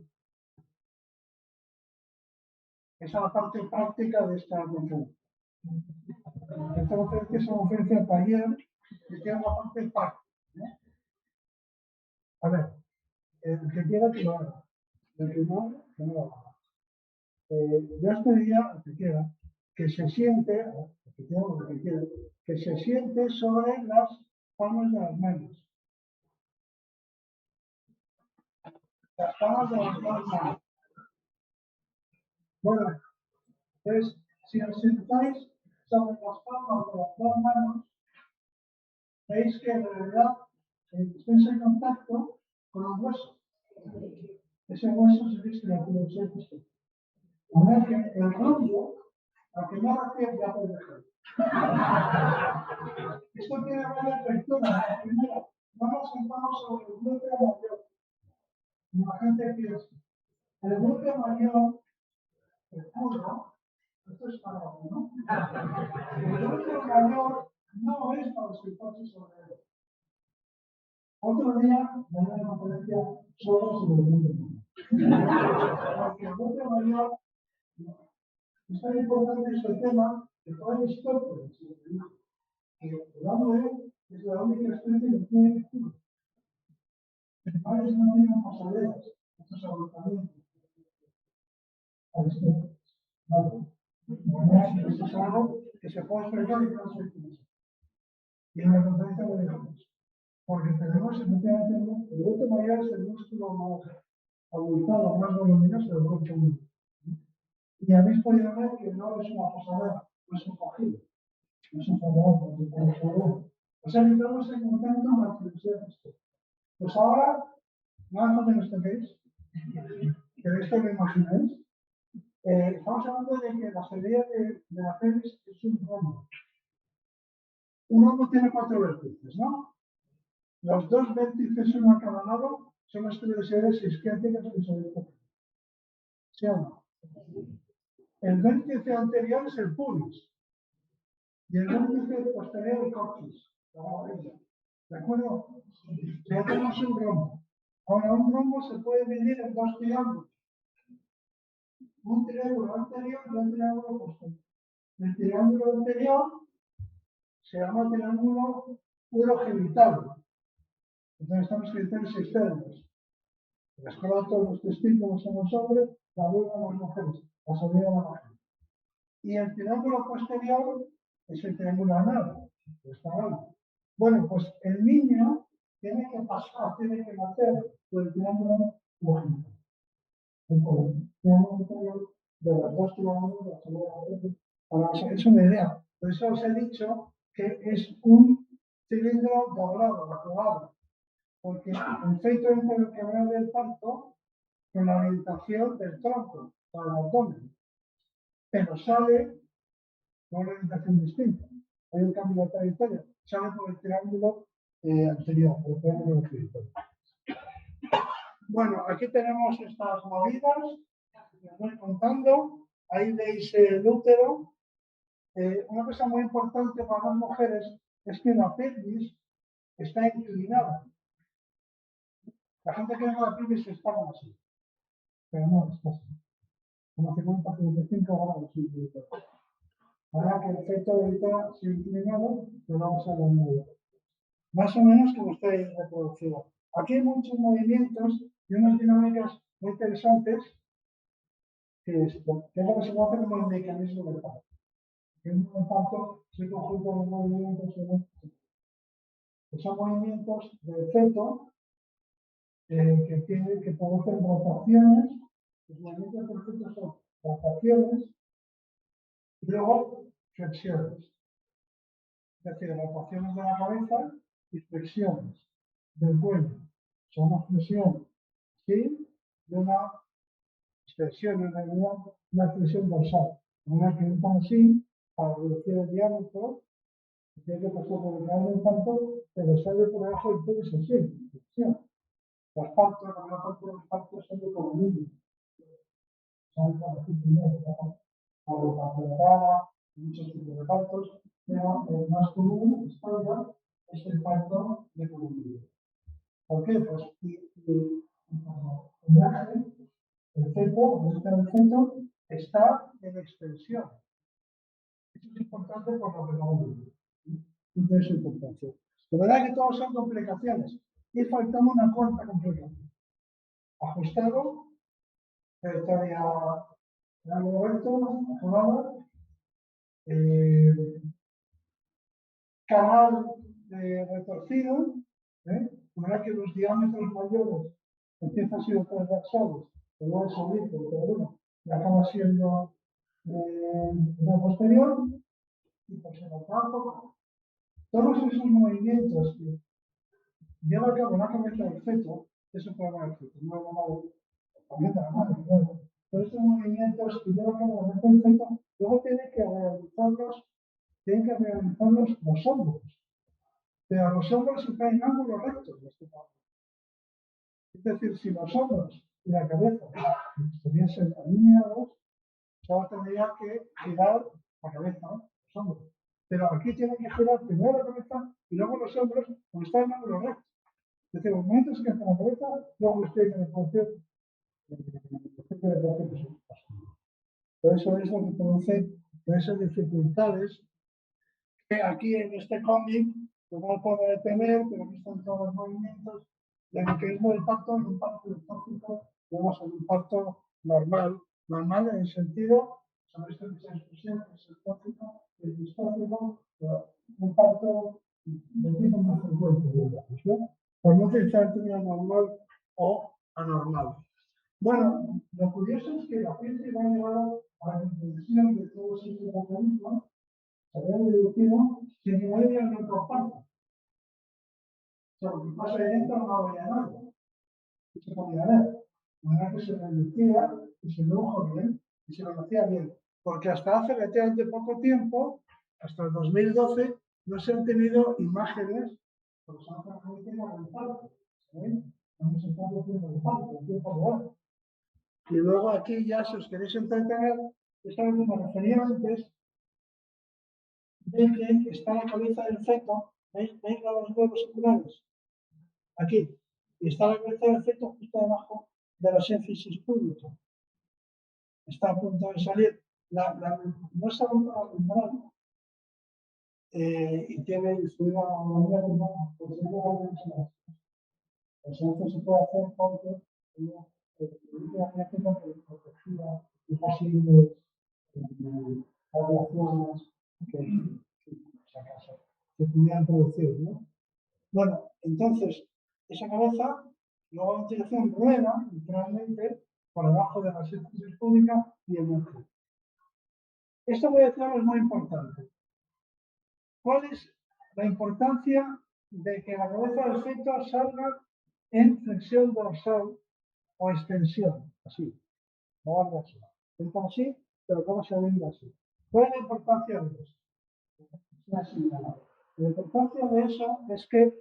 Esa es la parte práctica de esta conferencia. Esta conferencia es una conferencia taller que tiene una parte práctica. A ver, el que quiera que lo haga, el que no, que no lo haga. Yo os pediría, el que quiera, que se siente, que se siente sobre las palmas de las manos. Las palmas de las manos. Bueno, entonces, si os sentáis sobre las palmas de las dos manos, veis que de verdad estáis en contacto con los huesos. Ese hueso se dice que la producción es esto. A ver que el rombo, a que no refiere ya por dejar. Esto tiene varias lecturas. La primera, no nos sentamos sobre el glúteo mayor. La gente piensa, el glúteo mayor, el curvo, esto es para uno. El glúteo mayor no es para sentarse sobre él. Otro día me haré una conferencia solo sobre el glúteo mayor. Porque el glúteo mayor es tan importante este tema que fue Aristóteles, que el hombre es la única especie que tiene curva. Los animales no tienen pasarelas, estos agrupamientos. Aristóteles. Vale. Esto es algo que se puede explicar y que no se utiliza. Y en la conferencia lo dijimos. Porque tenemos efectivamente el glúteo mayor es el músculo más abultado, más voluminoso del cuerpo humano. Y habéis podido ver que no es una pasadera, no es un cogido, no es un cuadrado, no es un cuadrado. O sea, estamos encontrando una atribución de esto. Pues ahora, nada más que nos toquéis, que de esto lo imagináis. Estamos hablando de que la salida de la pelvis es un rombo. Un rombo tiene 4 vértices, ¿no? Los 2 vértices, uno a cada lado, son las extremidades isquiáticas y isquiáticas. ¿Sí o no? El vértice anterior es el pubis y el vértice posterior el coxis, la barbilla. ¿De acuerdo? Ya tenemos un rombo. Ahora, un rombo se puede dividir en 2 triángulos. Un triángulo anterior y un triángulo posterior. El triángulo anterior se llama triángulo urogenital. Entonces estamos genitales externos. El escroto, los testículos en los hombres, la vulva en las mujeres, la salida de la vagina. Y el triángulo posterior es el triángulo anal. Bueno, pues el niño tiene que pasar, tiene que nacer por el triángulo urogenital. El triángulo anterior de las dos triángulos de la salida de la vagina. Para que es una idea. Por eso os he dicho que es un cilindro doblado, acabado. Porque el feto entra en el canal del parto con la orientación del tronco para el abdomen, pero sale con una orientación distinta. Hay un cambio de trayectoria, sale por el triángulo anterior, por el triángulo anterior. Bueno, aquí tenemos estas movidas que os voy contando. Ahí veis el útero. Una cosa muy importante para las mujeres es que la pelvis está inclinada. La gente que ve la pelvis está así, pero no, está así. Como 50-55 grados incluso. Ahora que el efecto de ahorita se ha inclinado, pero vamos a la nueva. Más o menos como está ahí reproducido. Aquí hay muchos movimientos y unas dinámicas muy interesantes ¿Qué es lo que se conoce como el mecanismo de parto? El mecanismo de parto es el conjunto de movimientos que son movimientos del feto que producen rotaciones. Los movimientos del feto son rotaciones y luego flexiones. Es decir, rotaciones de la cabeza y flexiones del cuello. Son una flexión, ¿sí? De una extensión, en realidad, una extensión dorsal. De manera que entran así para reducir el diámetro, tiene que pasar por el canal del parto, pero sale por debajo del pubis así, flexión. Los partos, la mayor parte de los partos son de columnismo. Son para aquí primero, por el parto de cara, muchos tipos de partos, pero el más común, estándar, es el parto de columnismo. ¿Por qué? Pues el feto está en extensión. Eso es importante por lo que no vemos. Tiene su importancia. De verdad que todos son complicaciones. Y faltamos una cuarta complicación. Ajustado, trayectoria largo recto, ajustado, canal retorcido, de manera que los diámetros mayores empiezan siendo transversales, pero luego se dice, y acaba siendo la posterior, y pues en el campo, todos esos movimientos que lleva a cabo la cabeza del feto, eso puede haber el feto, no es normal, también de la madre, claro. Todos estos movimientos que lleva a cabo la cabeza del feto, luego tienen que realizarlos los hombros. Pero los hombros están en ángulos rectos. Es decir, si los hombros y la cabeza estuviesen alineados, solo tendría que girar la cabeza, ¿no? Los hombros. Pero aquí tiene que girar primero la cabeza y luego los hombros, porque están en ángulos rectos. Es decir, los movimientos que hacen la cabeza, luego los tiene que hacer por eso es lo que produce esas dificultades que aquí en este cómic pues no puedo detener, pero aquí están todos los movimientos del mecanismo del parto y un parto distóxico, vemos un parto normal en el sentido, sobre esto que se expresión, que es el tóxico, el distóxico, un parto del tipo más frecuente, digamos, ¿no? Por no utilizar el término normal o anormal. Bueno, lo curioso es que la gente va a llevar a la introducción de todos estos mecanismos, se habían deducido que no había en otro parto. O sea, lo que pasa ahí dentro no había nada. Y se podía ver. De manera que se reducía y se redujo bien y se conocía bien. Porque hasta hace relativamente poco tiempo, hasta el 2012, no se han tenido imágenes, porque se han transmitido en el parto. ¿Saben? No se están haciendo el parto, el tiempo real. Y luego aquí ya, si os queréis entretener, esta vez me refería antes, de que está la cabeza del feto, ¿veis los huevos oculares? Aquí. Y está la cabeza del feto justo debajo de la sínfisis pública. Está a punto de salir. No está junto a la membrana. Y tiene una manera de no, pues se puede hacer porque una genética que protegía y posibles radiaciones que se pudieran producir, ¿no? Bueno, entonces, esa cabeza, luego la utilización rueda, literalmente, por debajo de la sínfisis pública y emerge. Esto voy a decir es muy importante. ¿Cuál es la importancia de que la cabeza del feto salga en flexión dorsal o extensión? Así, no algo así. Entra así, pero ¿cómo se ve así? ¿Cuál es la importancia de eso? La importancia de eso es que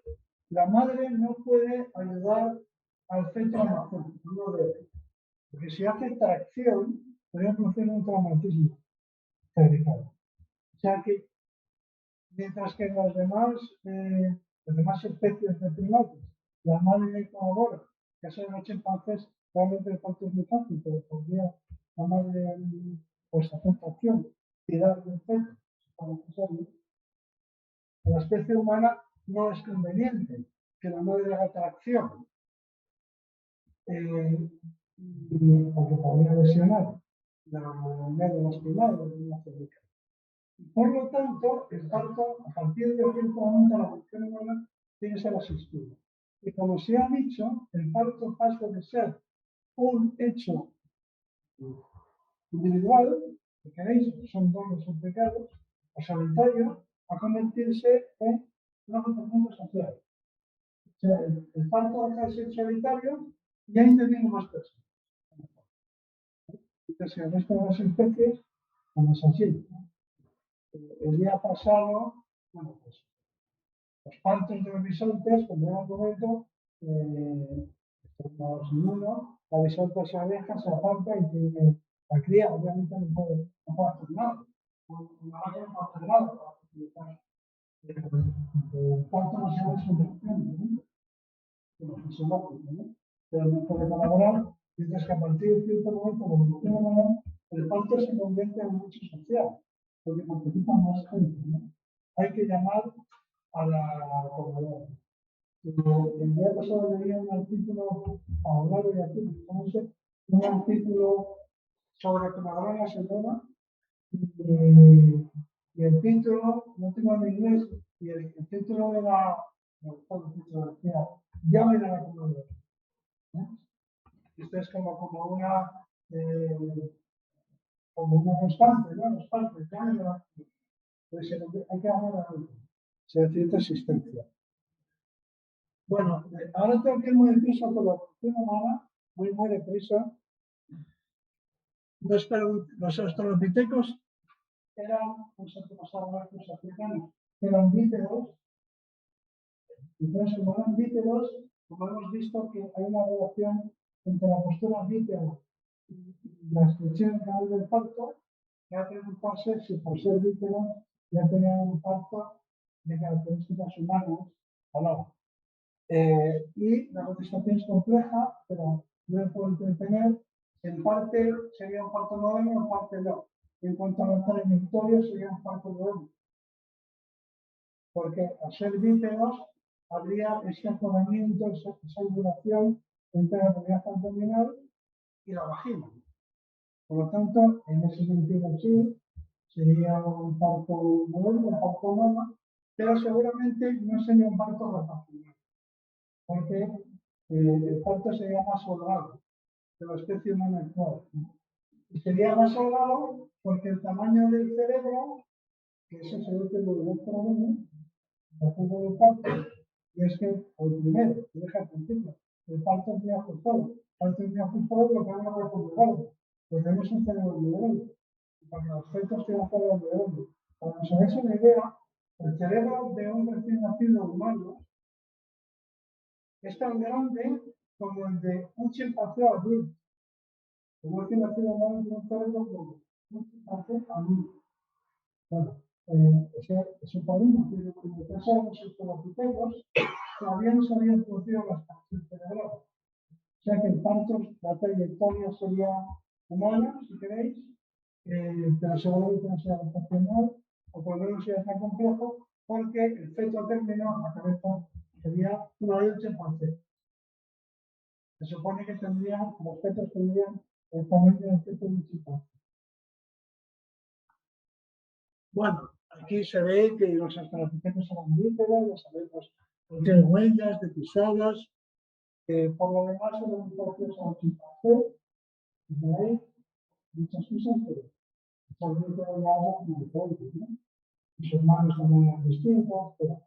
la madre no puede ayudar al feto a nacer, no debe. Porque si hace tracción, podría producir un traumatismo cervical. O sea que, mientras que en las demás especies de primates, la madre colabora, que son los chimpancés, realmente el parto es muy fácil, pero podría la madre pues hacer tracción, tirar del feto, para necesario. En la especie humana no es conveniente que la madre haga tracción, porque podría lesionar. la médula espinal y la columna cervical. Por lo tanto, el parto, a partir de cierto momento, la función humana tiene que ser asistida. Y como se ha dicho, el parto pasa de ser un hecho individual, si queréis, son dones implicados, o solitario, a convertirse en una acontecimiento social. O sea, el parto deja de ser solitario y ahí intervienen más personas. Entonces, el resto de las especies, como es así. El día pasado, bueno, pues los partos de los bisontes, como era un momento, los niños, la bisonte se aleja, se aparta y tiene la cría, obviamente no puede hacer nada. Una vaca no puede hacer nada. El parto no se va a solucionar, como fisiológico, ¿no? Pero no puede colaborar, mientras que a partir de cierto momento, como tiene que el parto se convierte en un hecho social, porque participa más gente, ¿no? Hay que llamar a la comunidad. El día pasado leía un artículo, a hablar de aquí, un artículo sobre Comadrona Sonora, y el título, no tengo en inglés, y el título de la, decía, llamen a la comunidad. Esto es como una constante, ¿no? Constante, llamen a la comunidad. Pues hay que hablar a algo. Se necesita asistencia. Bueno, ahora tengo que ir muy deprisa por la función humana, muy deprisa. Los australopitecos eran, pues antepasados nuestros africanos, eran bípedos. Entonces, como eran bípedos, como hemos visto que hay una relación entre la postura bípeda y la extensión del canal del parto, que ha tenido un pase, si por ser bípedos ya tenían un parto de características humanas o no. Y la contestación es compleja, pero no puedo entretener. En parte sería un parto moderno, en parte no. En cuanto a la trayectoria, sería un parto moderno. Porque al ser bípedos, habría ese acomodamiento, esa ondulación entre la cavidad abdominal y la vagina. Por lo tanto, en ese sentido sí, sería un parto moderno, un parto humano, pero seguramente no sería un parto rotacional. Porque el parto sería más holgado de la especie humana actual. Y sería más holgado porque el tamaño del cerebro, que eso se ve que lo de por uno, del parto, y es que el primero, que deja el principio, el parto es muy ajustado. El parto es muy ajustado porque hay una cuerpo muy gordo. Pues tenemos un cerebro muy grande. Y para que los fetos tengan un cerebro muy grande. Para que os hagáis una idea, el cerebro de un recién nacido humano es tan grande como el de un chimpancé adulto. Como recién nacido humano tiene un cerebro como un chimpancé adulto. Bueno, ese problema, pero en el caso de los australopitecos, todavía no se habían producido las partes cerebrales. O sea que el parto, la trayectoria sería humana, si queréis, pero seguramente no sea rotacional, o por lo menos sería tan complejo, porque el feto término, la cabeza, sería una de chimpancé. Se supone que los fetos tendrían el tamaño del feto de un chimpancé. Bueno, aquí se ve que los australopitecos eran bípedos, ya sabemos, tienen huellas de pisadas, por lo demás eran muy parecidos a los chimpancés, ¿veis? Muchas cosas, pero son bípedos ya eran diferentes, ¿no? Y sus manos también eran distintas, pero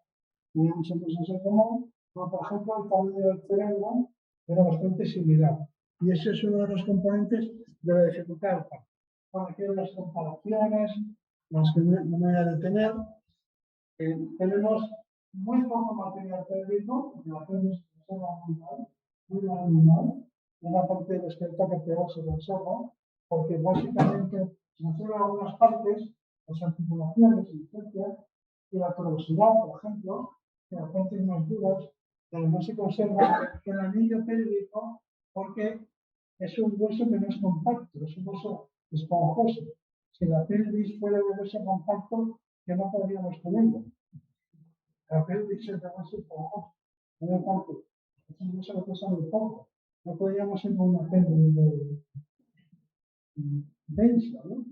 tenían muchas cosas en común, como por ejemplo el tamaño del cerebro era bastante similar. Y ese es uno de los componentes de la dificultad del parto. Bueno, aquí hay las comparaciones, las que no me voy a detener. Tenemos muy poco material pélvico, porque la pelvis se conserva muy mal, y una parte del esqueleto vertebral se conserva, porque básicamente se conservan algunas partes, las articulaciones, etc., y la tuberosidad, por ejemplo, que las partes más duras, pero no se conserva el anillo pélvico porque es un hueso que no es compacto, es un hueso esponjoso. Si la pelvis fuera un hueso compacto, que no podríamos tenerlo. La pelvis es de hueso esponjoso, no es compacto. Es un hueso que pesa muy poco. No podríamos ir con una pelvis densa, ¿no?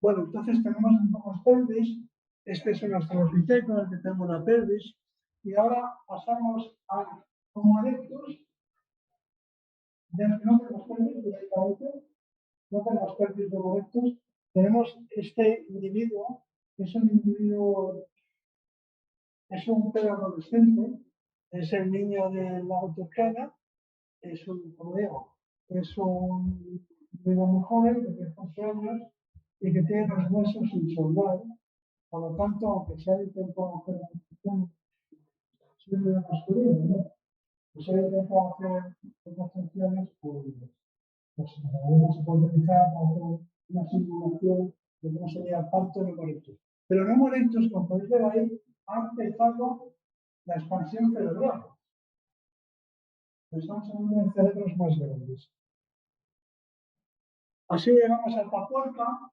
Bueno, entonces tenemos un poco de pelvis. Este es un australopithecus, el que tenemos la pelvis. Y ahora pasamos a Homo erectus. No tenemos pelvis directamente, no tenemos pelvis de Homo erectus. Tenemos este individuo, que es un individuo, es un preadolescente, es el niño de la Turcana, es un, como digo, es un individuo muy joven, de 18 años, y que tiene los huesos sin soldar. Por lo tanto, aunque se ha intentado hacer una función masculina, ¿no? Pues se ha intentado hacer unas funciones, pues no se puede utilizar para hacer una simulación de cómo sería el parto en Homo erectus. Pero en Homo erectus, como podéis ver ahí, ha empezado la expansión cerebral. Estamos hablando de cerebros más grandes. Así llegamos a Atapuerca.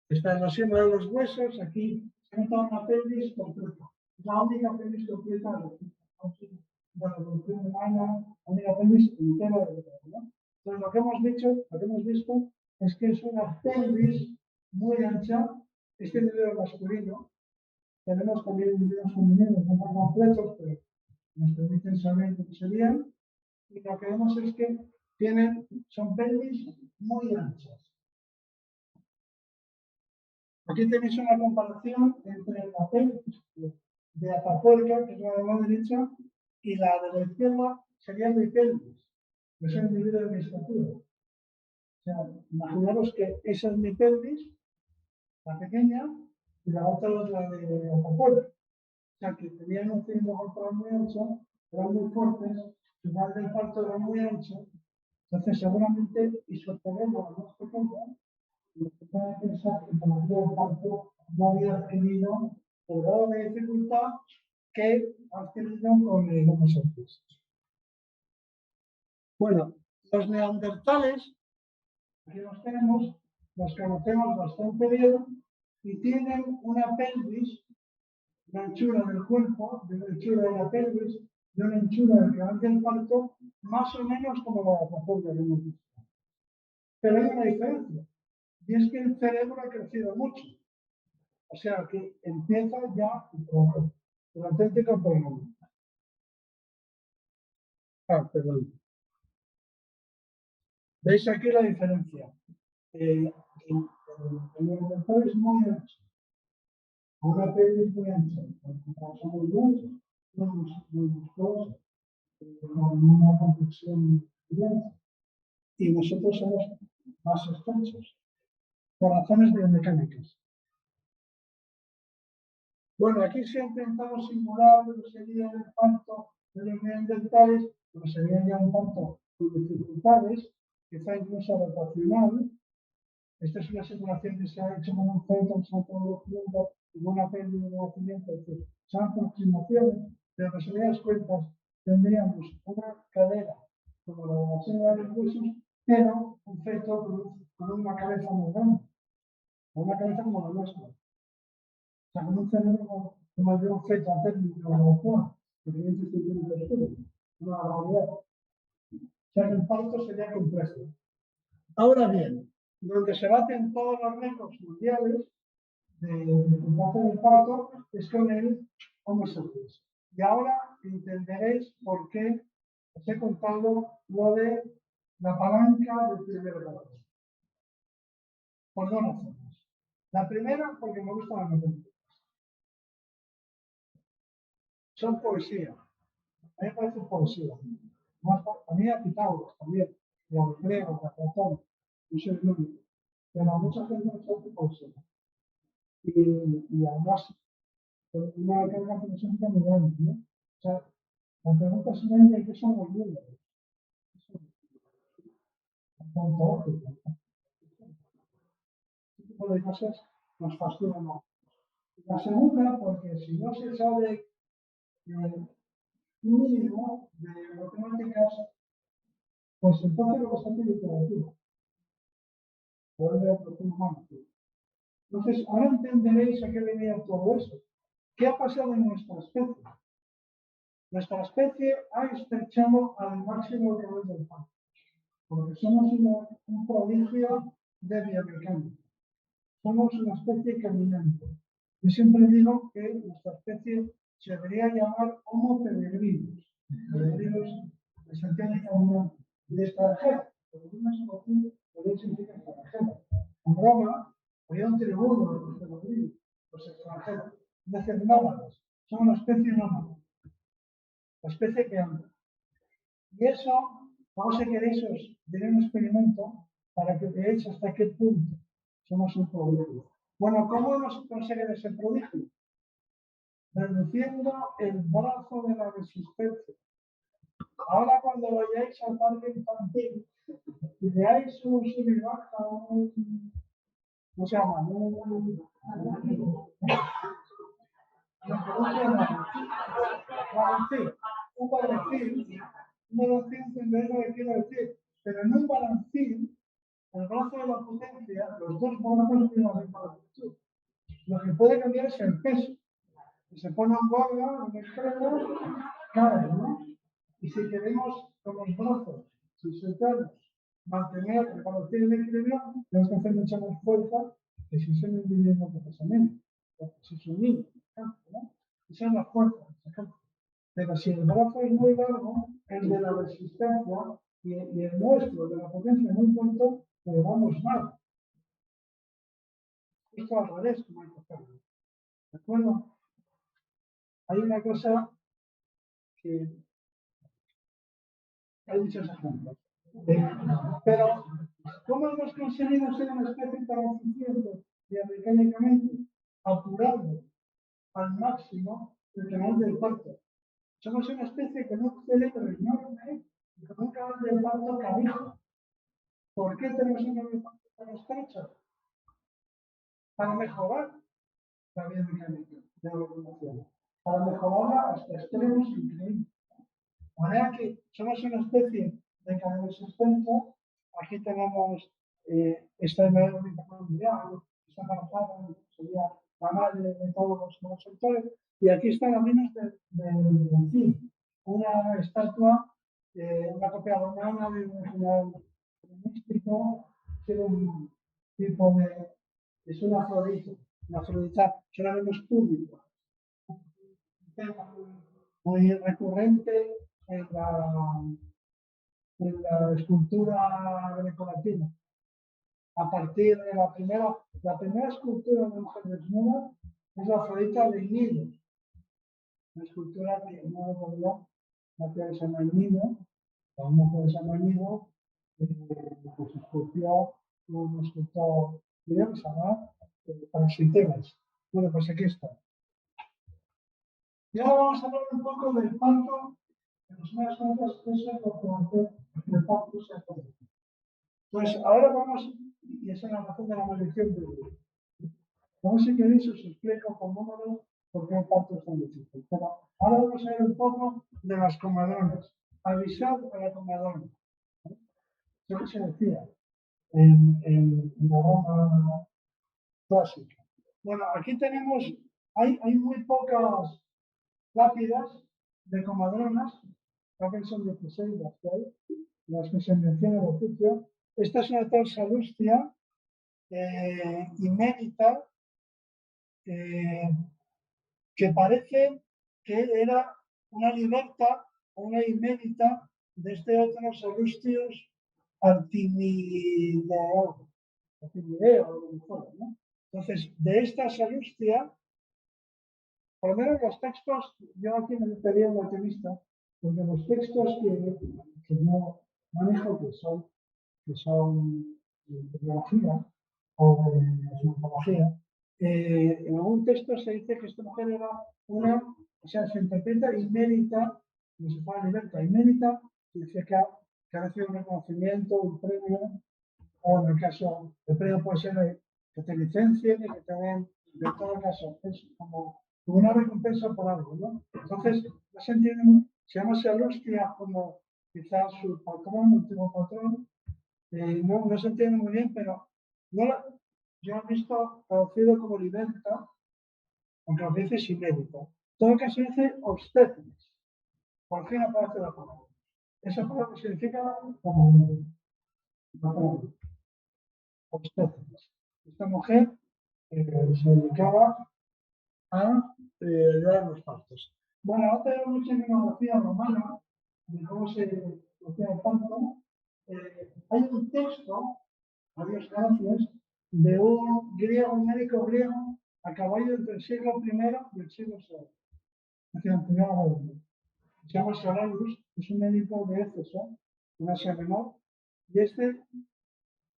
Está en la cima de los huesos. Aquí se nota una pelvis completa. La única pelvis completa de la evolución humana, la única pelvis entera de la Tierra, ¿no? Entonces, lo que hemos visto es que es una pelvis muy ancha. Este individuo masculino. Tenemos también individuos femeninos no más completos, pero nos permiten saber lo que serían. Y lo que vemos es que son pelvis muy anchas. Aquí tenéis una comparación entre la pelvis de Atapuerca, que es la de la derecha, y la de la izquierda sería mi pelvis, que es el individuo de mi estatura. O sea, imaginaros que esa es mi pelvis, la pequeña, y la otra es la de Atapuerca. O sea, que tenían un cilindro corporal muy ancho, eran muy fuertes, su final del parto era muy ancho, entonces seguramente isoterreno más pequeño. Lo que puede pensar que con el parto no había adquirido el grado de dificultad que ha adquirido con el Homo sapiens. Bueno, los neandertales, aquí los tenemos, los conocemos bastante bien y tienen una pelvis, una anchura del cuerpo, de una anchura de la pelvis, de una anchura del canal del parto, más o menos como la Atapuerca que hemos visto. Pero hay una diferencia, y es que el cerebro ha crecido mucho. O sea que empieza ya el auténtico problema. Perdón. ¿Veis aquí la diferencia? El neandertal es muy ancho. Una pelvis muy ancha. Somos muy musculosos, con una complexión bien. Y nosotros somos más estrechos, por razones biomecánicas. Bueno, aquí se ha intentado simular lo que sería el parto de los neandertales, lo que sería ya un parto con dificultades, quizá incluso adaptacional. Esta es una simulación que se ha hecho con un feto, se ha producido con una pérdida de nacimiento, es decir, son aproximaciones, pero que se veas cuentas, tendríamos una cadera como la de la senda de los huesos, pero un feto con una cabeza muy grande, con una cabeza como la nuestra. O sea, con un cerebro como el de un feto técnico como la vacuna, que tiene 500 de estudio, una barbaridad. O sea, que el parto sería complejo. Ahora bien, donde se baten todos los récords mundiales de combate del parto es con el Homo sapiens. Y ahora entenderéis por qué os he contado lo de la palanca del primer grado. Por dos razones. La primera, porque me gustan las matemáticas. Son poesía. A mí me parece poesía. A mí a Pitágoras también, y a los griegos, a Platón, yo soy el único. Pero a mucha gente les parece poesía. Y además, una carga filosófica muy grande, ¿no? O sea, la pregunta es de qué son los números. Ontológico. Este tipo de cosas nos fascinan más. La segunda, porque si no se sabe un mínimo de matemáticas, pues entonces lo que se hace literatura. Entonces, ahora entenderéis a qué venía todo eso. ¿Qué ha pasado en nuestra especie? Nuestra especie ha estrechado al máximo el canal del parto. porque somos un prodigio de biomecánica. Somos una especie caminante. Yo siempre digo que nuestra especie se debería llamar Homo peregrinus. Peregrinus en sentido de caminante y de extranjero. Peregrinos en latín también significa extranjero. En Roma había un tribuno de los peregrinos, los extranjeros, es decir, nómadas. Son una especie nómada, la especie que anda. Y eso, vamos a querer tener un experimento para que veáis hasta qué punto somos un prodigio. Bueno, ¿cómo hemos conseguido ese prodigio? Reduciendo el brazo de la resistencia. Ahora cuando vayáis al parque infantil y veáis un sub y baja, ¿cómo se llama? Un balancín entendéis lo que quiero decir, pero en un balancín, el brazo de la potencia, los dos brazos tienen la misma longitud. Lo que puede cambiar es el peso. Si se pone un gordo, un extremo, cae, ¿no? Y si queremos con los brazos, si sujetamos, mantener el balancín en equilibrio, tenemos que hacer mucha más fuerza que si son individuos que pesa menos. Si es un niño, por ejemplo, ¿no? Esa es la fuerza, por ejemplo. Pero si el brazo es muy largo, el de la resistencia y el nuestro, de la potencia, es muy corto, pero vamos mal. Esto al revés, como hay que hacerlo. ¿De acuerdo? Hay una cosa que hay muchos ejemplos. Pero, ¿cómo hemos conseguido ser una especie tan eficiente biomecánicamente? Apurando al máximo el canal del parto. Somos una especie con un cerebro enorme y con un canal del parto canijo. ¿Por qué tenemos un canal del parto tan estrecho? Para mejorar la biomecánica de la locomoción. Para mejorarla hasta extremos increíbles. De manera que somos una especie de cadena existente. Aquí tenemos esta enfermedad mundial, esta embarazada, sería la madre de todos los sectores. Y aquí están las minas del zinc, una estatua, una copia romana de un general místico, que era un tipo de. Es una afrodita, solamente público. Muy recurrente en la escultura grecolatina. A partir de la primera escultura de mujer desnuda es la Afrodita de Nido. La escultura de la que se llama Nido, la mujer que se llama Nido, pues esculpió un escultor griego que se llama Praxiteles. Bueno, pues aquí está. Y ahora vamos a hablar un poco del parto. En las primeras cuentas, eso es lo que hace el parto sea positivo. Pues ahora vamos, y esa es la razón de la maldición de Dios. Como si queréis os explico con números por qué el parto es tan difícil. Pero ahora vamos a ver un poco de las comadronas. Avisad a la comadrona. Eso que se decía en la Roma clásica. Bueno, aquí tenemos, hay muy pocas lápidas de comadronas, creo que son 16 las que hay, las que se mencionan en el oficio. Esta es una tal Salustria inédita, que parece que era una liberta o una inédita de este otro Salustius Artimideo, a lo mejor, ¿no? Entonces, de esta Salustria, por lo menos los textos, yo aquí me gustaría un optimista, porque los textos que yo manejo, que son de biología o de zoología, en algún texto se dice que esta mujer era o sea, se interpreta inédita, como si fuera liberta, inédita, significa que ha recibido un reconocimiento, un premio, o en el caso, el premio puede ser que te licencien y que te den, en todo caso, es como una recompensa por algo, ¿no? Entonces, no se entiende, se llama Salustria como quizás su patrón, último patrón, no se entiende muy bien, pero yo he visto traducido como liberta, aunque a veces inédita. Todo lo que se dice obstétrics. Por fin aparece la palabra. Esa palabra significa como obstétricas. Esta mujer se dedicaba a ayudar en los partos. Bueno, otra hay mucha iconografía romana de cómo se hacía el parto. Hay un texto, a Dios gracias, de un griego, un médico griego, a caballo entre el siglo I y el siglo II. Hacia la primera Guerra. Se llama Soranius, es un médico de Éfeso, en Asia Menor, y este,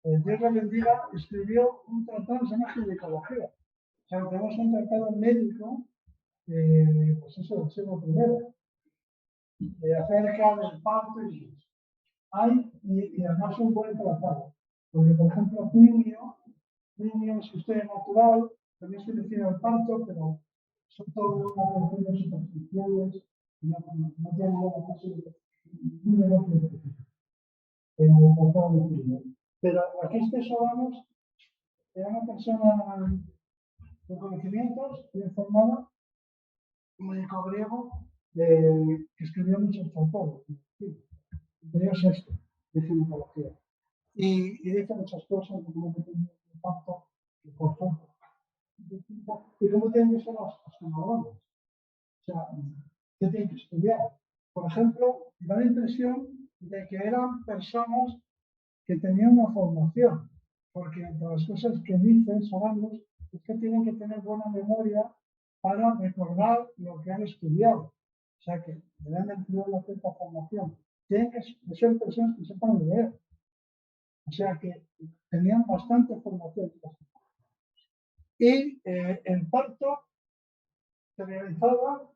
Dios lo bendiga, escribió un tratado que se llama ginecología. O sea, tenemos un tratado médico, pues eso, del siglo I, acerca del parto y además un buen tratado. Porque, por ejemplo, Plinio es historia natural, también se refiere al parto, pero son todas unas relaciones superficiales, no tienen nada más un negocio específico. Pero aquí este Solano era una persona con conocimientos, bien formada, un médico griego, que escribió muchos tratados, escribió sexto de ginecología. Y dice muchas cosas, como que tiene un impacto importante. ¿Y cómo tienen que ser los comadronas? O sea, ¿qué tienen que estudiar? Por ejemplo, da la impresión de que eran personas que tenían una formación, porque entre las cosas que dicen Solano es que tienen que tener buena memoria para recordar lo que han estudiado. O sea, que deben de tener una cierta formación. Tienen que ser personas que sepan leer. O sea, que tenían bastante formación. Y el parto se realizaba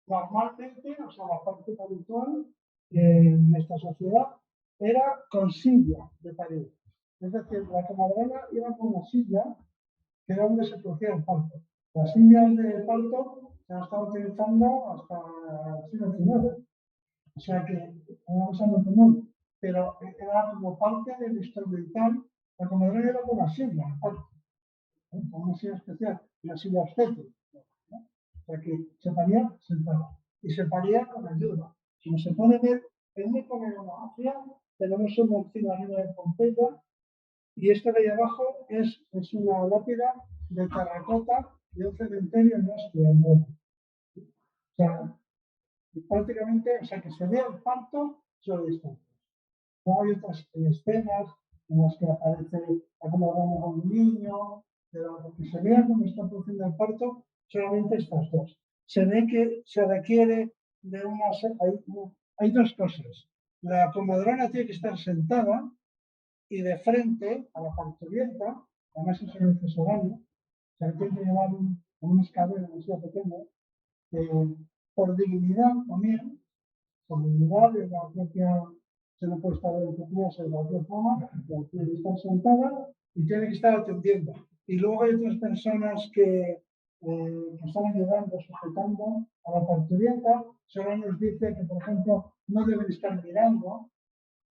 normalmente, o sea, la parte habitual en esta sociedad era con silla de parir. Es decir, la comadrona iba con una silla que era donde se producía el parto. Las sillas de parto se han estado utilizando hasta el siglo XIX. O sea que era una cosa muy común. Pero era como parte del instrumental. La comadrona iba con una silla, parto, con una silla especial, una silla obstétrica. O sea que se paría sentada y se paría con ayuda. Como se puede ver en mi iconografía, tenemos una encima arriba de Pompeya y esto de ahí abajo es una lápida de terracota de un cementerio en Austria. O sea, prácticamente, o sea, que se ve el parto sobre distancia. No hay otras escenas en las que aparece como a un niño, pero lo que se vea cómo está produciendo el parto, solamente estas dos. Se ve que se requiere de unas. Hay dos cosas. La comadrona tiene que estar sentada y de frente a la parturienta, además es un accesorio, o sea, tiene que llevar un escabel demasiado pequeño, por dignidad también, por dignidad de la propia. Se no puede estar en de cualquier forma, tiene que estar sentada y tiene que estar atendiendo. Y luego hay otras personas que están ayudando, sujetando a la parturienta. Solo nos dice que, por ejemplo, no deben estar mirando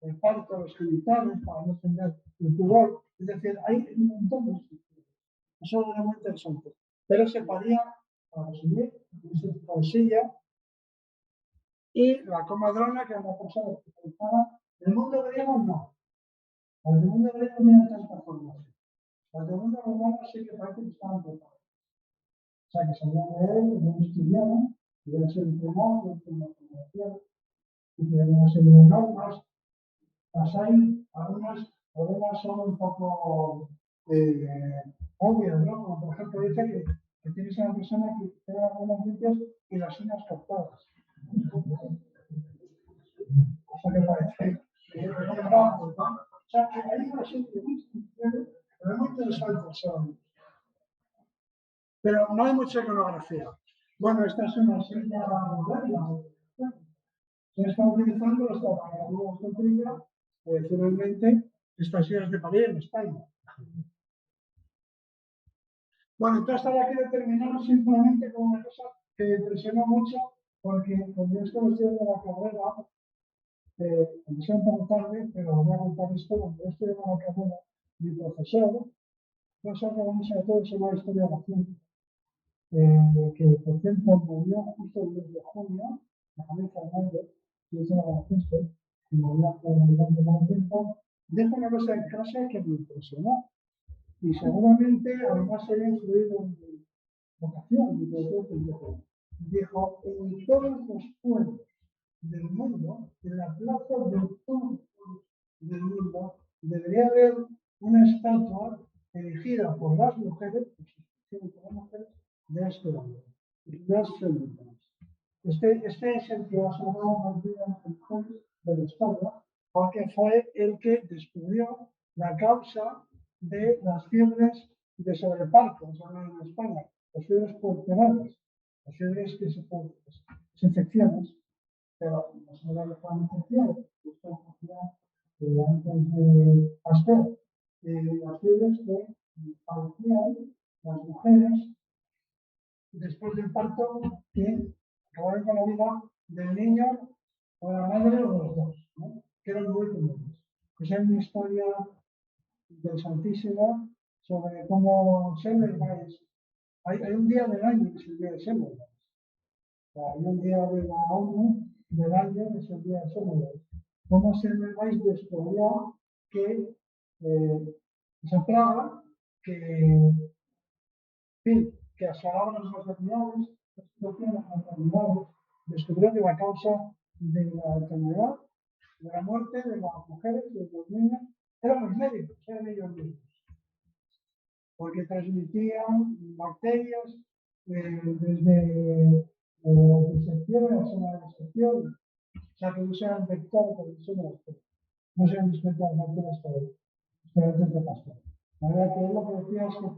el parto, los genitales, para no tener el pudor. Es decir, hay un montón de estructuras. Eso era muy interesante. Pero se paría, para resumir, en este tipo de silla. Y la comadrona, que era una persona especializada, el mundo griego no. Las del mundo griego no tienen tanta formación. Las del mundo romano sí que parece que estaban preparadas. O sea, que sabían leer, que no estudiaban, que deben ser entrenados, que una formación, y que deben ser normas. Las hay, algunas son un poco obvias, ¿no? Como por ejemplo dice que tienes a una persona que tiene las manos limpias y las uñas cortadas. Cosa que parece que es muy grave, ¿no? O sea, que hay una serie de instrucciones, pero es muy interesante eso. Pero no hay mucha iconografía. Bueno, esta es una silla moderna. Se está utilizando hasta para algunos contrillas, finalmente, estas sillas de pared en España. Bueno, entonces ahora quiero terminar simplemente con una cosa que me impresionó mucho, porque cuando yo estaba estudiando la carrera, empecé un poco tarde, pero voy a contar esto, cuando yo estudiaba la carrera, mi profesor sobre todo sobre la historia de la ciencia, que por cierto murió justo el 10 de junio, la familia Fernández, que es una ciencia, y moría durante un tiempo, deja una cosa en clase que me impresionó. Y seguramente además se ha influido en mi vocación, mi vocación. Dijo, en todos los pueblos del mundo, en la plaza de todos del mundo, debería haber una estatua erigida por las mujeres, de este hombre, las feministas. Este es el que ha sonado más bien el juez de la historia, porque fue el que descubrió la causa de las fiebres de sobreparto, en España, las fiebres puerperales, las fiebres que se pueden, las infecciones, pero no se le dejan infecciones, esto ocurría antes de Pasteur, las fiebres que padecían las mujeres después del parto que acabaron con la vida del niño o de la madre o de los dos, ¿no? Que eran muy comunes. Esa es una historia interesantísima sobre cómo Semmelweis, hay un día del año que es el día de Semmelweis, hay un día de la ONU del año que es el día de Semmelweis. Cómo Semmelweis descubrió que esa plaga que asolaba las maternidades, descubrió que la causa de la enfermedad, de la muerte de las mujeres y de los niños, eran los médicos, eran ellos mismos. Porque transmitían bacterias desde las disecciones a la disección, o sea que no sean vectores de disecciones, no sean distintas bacterias diferentes de Pasteur. La verdad que él lo que decía es que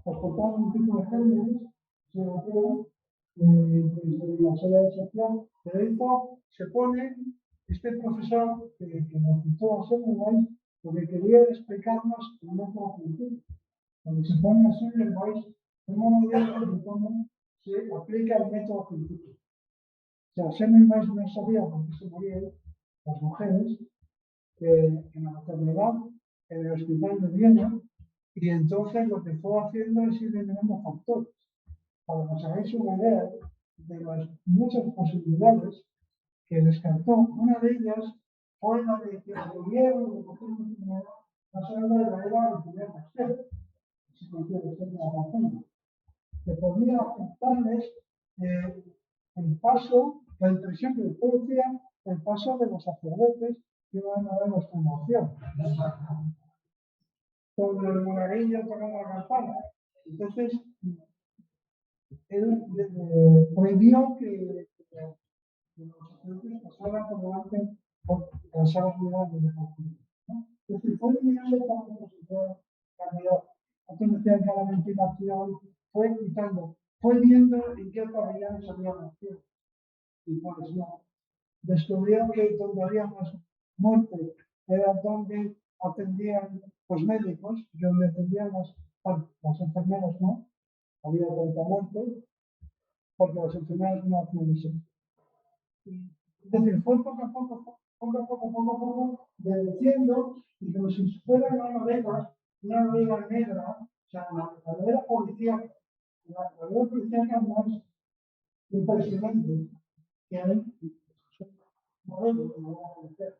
transportaban un tipo de gérmenes, se lo desde la sala de sección, pero esto se pone, este profesor que nos citó a Semmelweis, lo que quería era explicarnos el método científico. Cuando se pone a Semmelweis, hemos medido de cómo se aplica el método científico. O sea, Semmelweis no sabía por qué se morían las mujeres en la maternidad, en el hospital de Viena, y entonces lo que fue haciendo es ir eliminando factores. Para que os hagáis una idea de las muchas posibilidades que descartó, una de ellas fue la de que murieron de la segunda de la era del primer Pasteur, si considera ser una razón, que podía afectarles el paso, la impresión que les producía el paso de los sacerdotes que iban a dar la extremación. Con el monaguillo tocando la campana. Entonces, él prohibió que los sacerdotes pasaran por delante por las salas unidades de conflicto. Entonces, fue eliminando cada compositor, cambió, antes decían que la ventilación, fue quitando, fue viendo en qué pabellones había nacido. Y por eso descubrió que donde había más muerte era donde atendían los médicos, donde atendían las enfermeras, ¿no? Había tanta muerte porque las enfermeras no hacían eso. Es decir, fue poco, deduciendo y como si fuera una novela negra, o sea, la novela policíaca, la novela policíaca más impresionante que hay modelo que lo vamos a conocer,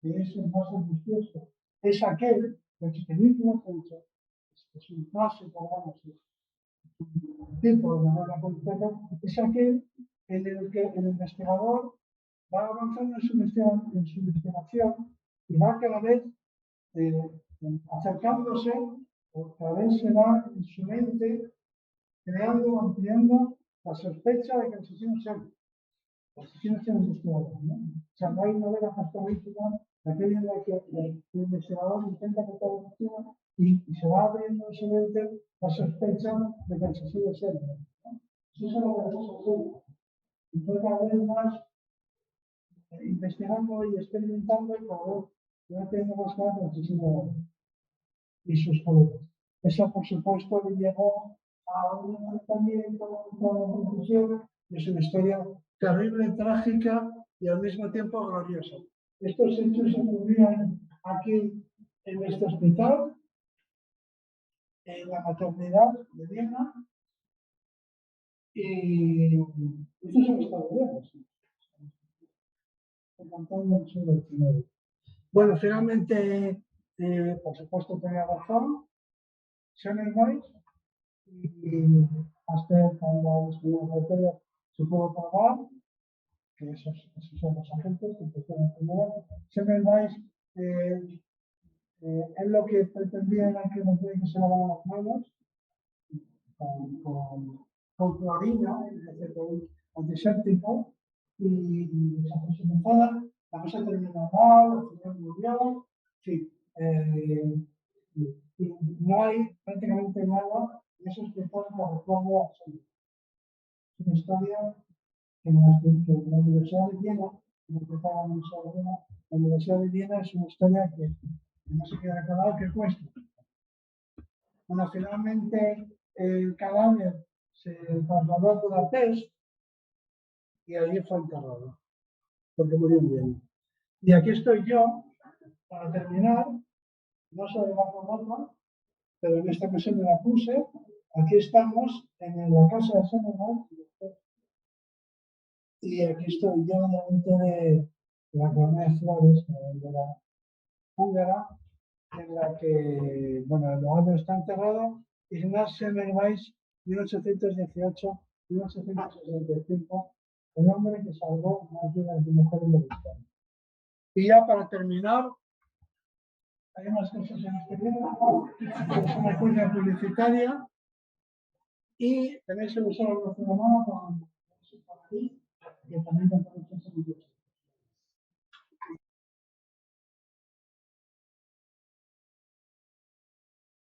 que es el más ambicioso, es aquel, las películas, es un clásico, digamos, es un tipo de novela policíaca, es aquel en el que el investigador va avanzando en su investigación y va cada vez acercándose, o cada vez se va en su mente creando, ampliando la sospecha de que el asesino es él. El asesino es el investigador, ¿no? O sea, no hay novela fantástica, aquella en la que el investigador intenta contar la víctima y se va abriendo en su mente la sospecha de que el asesino es él, ¿no? Eso es lo que vamos a hacer. Y fue cada vez más investigando y experimentando y cada vez va teniendo más claro el asesino y sus colegas. Eso, por supuesto, le llevó a un enfrentamiento con la profesión. Es una historia terrible, trágica y al mismo tiempo gloriosa. Estos hechos se ocurrían aquí en este hospital, en la maternidad de Viena, y estos son estadounidenses. contando el siglo XIX. Bueno, finalmente, por supuesto, tenía razón, Semmelweis, y hasta cuando el señor se pudo probar, que esos son los agentes que pusieron primero, Semmelweis, es lo que pretendía era que no tiene que se lavaban las manos con clorina, es decir, con un antiséptico, y se aproximada, la cosa terminó mal, al final murió, sí, y no hay prácticamente nada de esos que están en la reforma absoluta. Es una historia que la Universidad de Viena, la Universidad de Viena es una historia que no se queda recordado que cuesta. Bueno, finalmente el cadáver se trasladó a Budapest y allí fue enterrado, porque murió bien. Y aquí estoy yo, para terminar, no sé de la otra, pero en esta ocasión me la puse. Aquí estamos en la casa de Semmelweis y aquí estoy yo delante de la Colonia de Flores, de la húngara, en la que, bueno, el lugar donde está enterrado, Ignaz Semmelweis, 1818-1865, el hombre que salvó más vidas de mujeres de la historia. Y ya para terminar, hay unas cosas en este libro, es una cuña publicitaria, y tenéis que usar el mano con ahí, que también me parece mucho.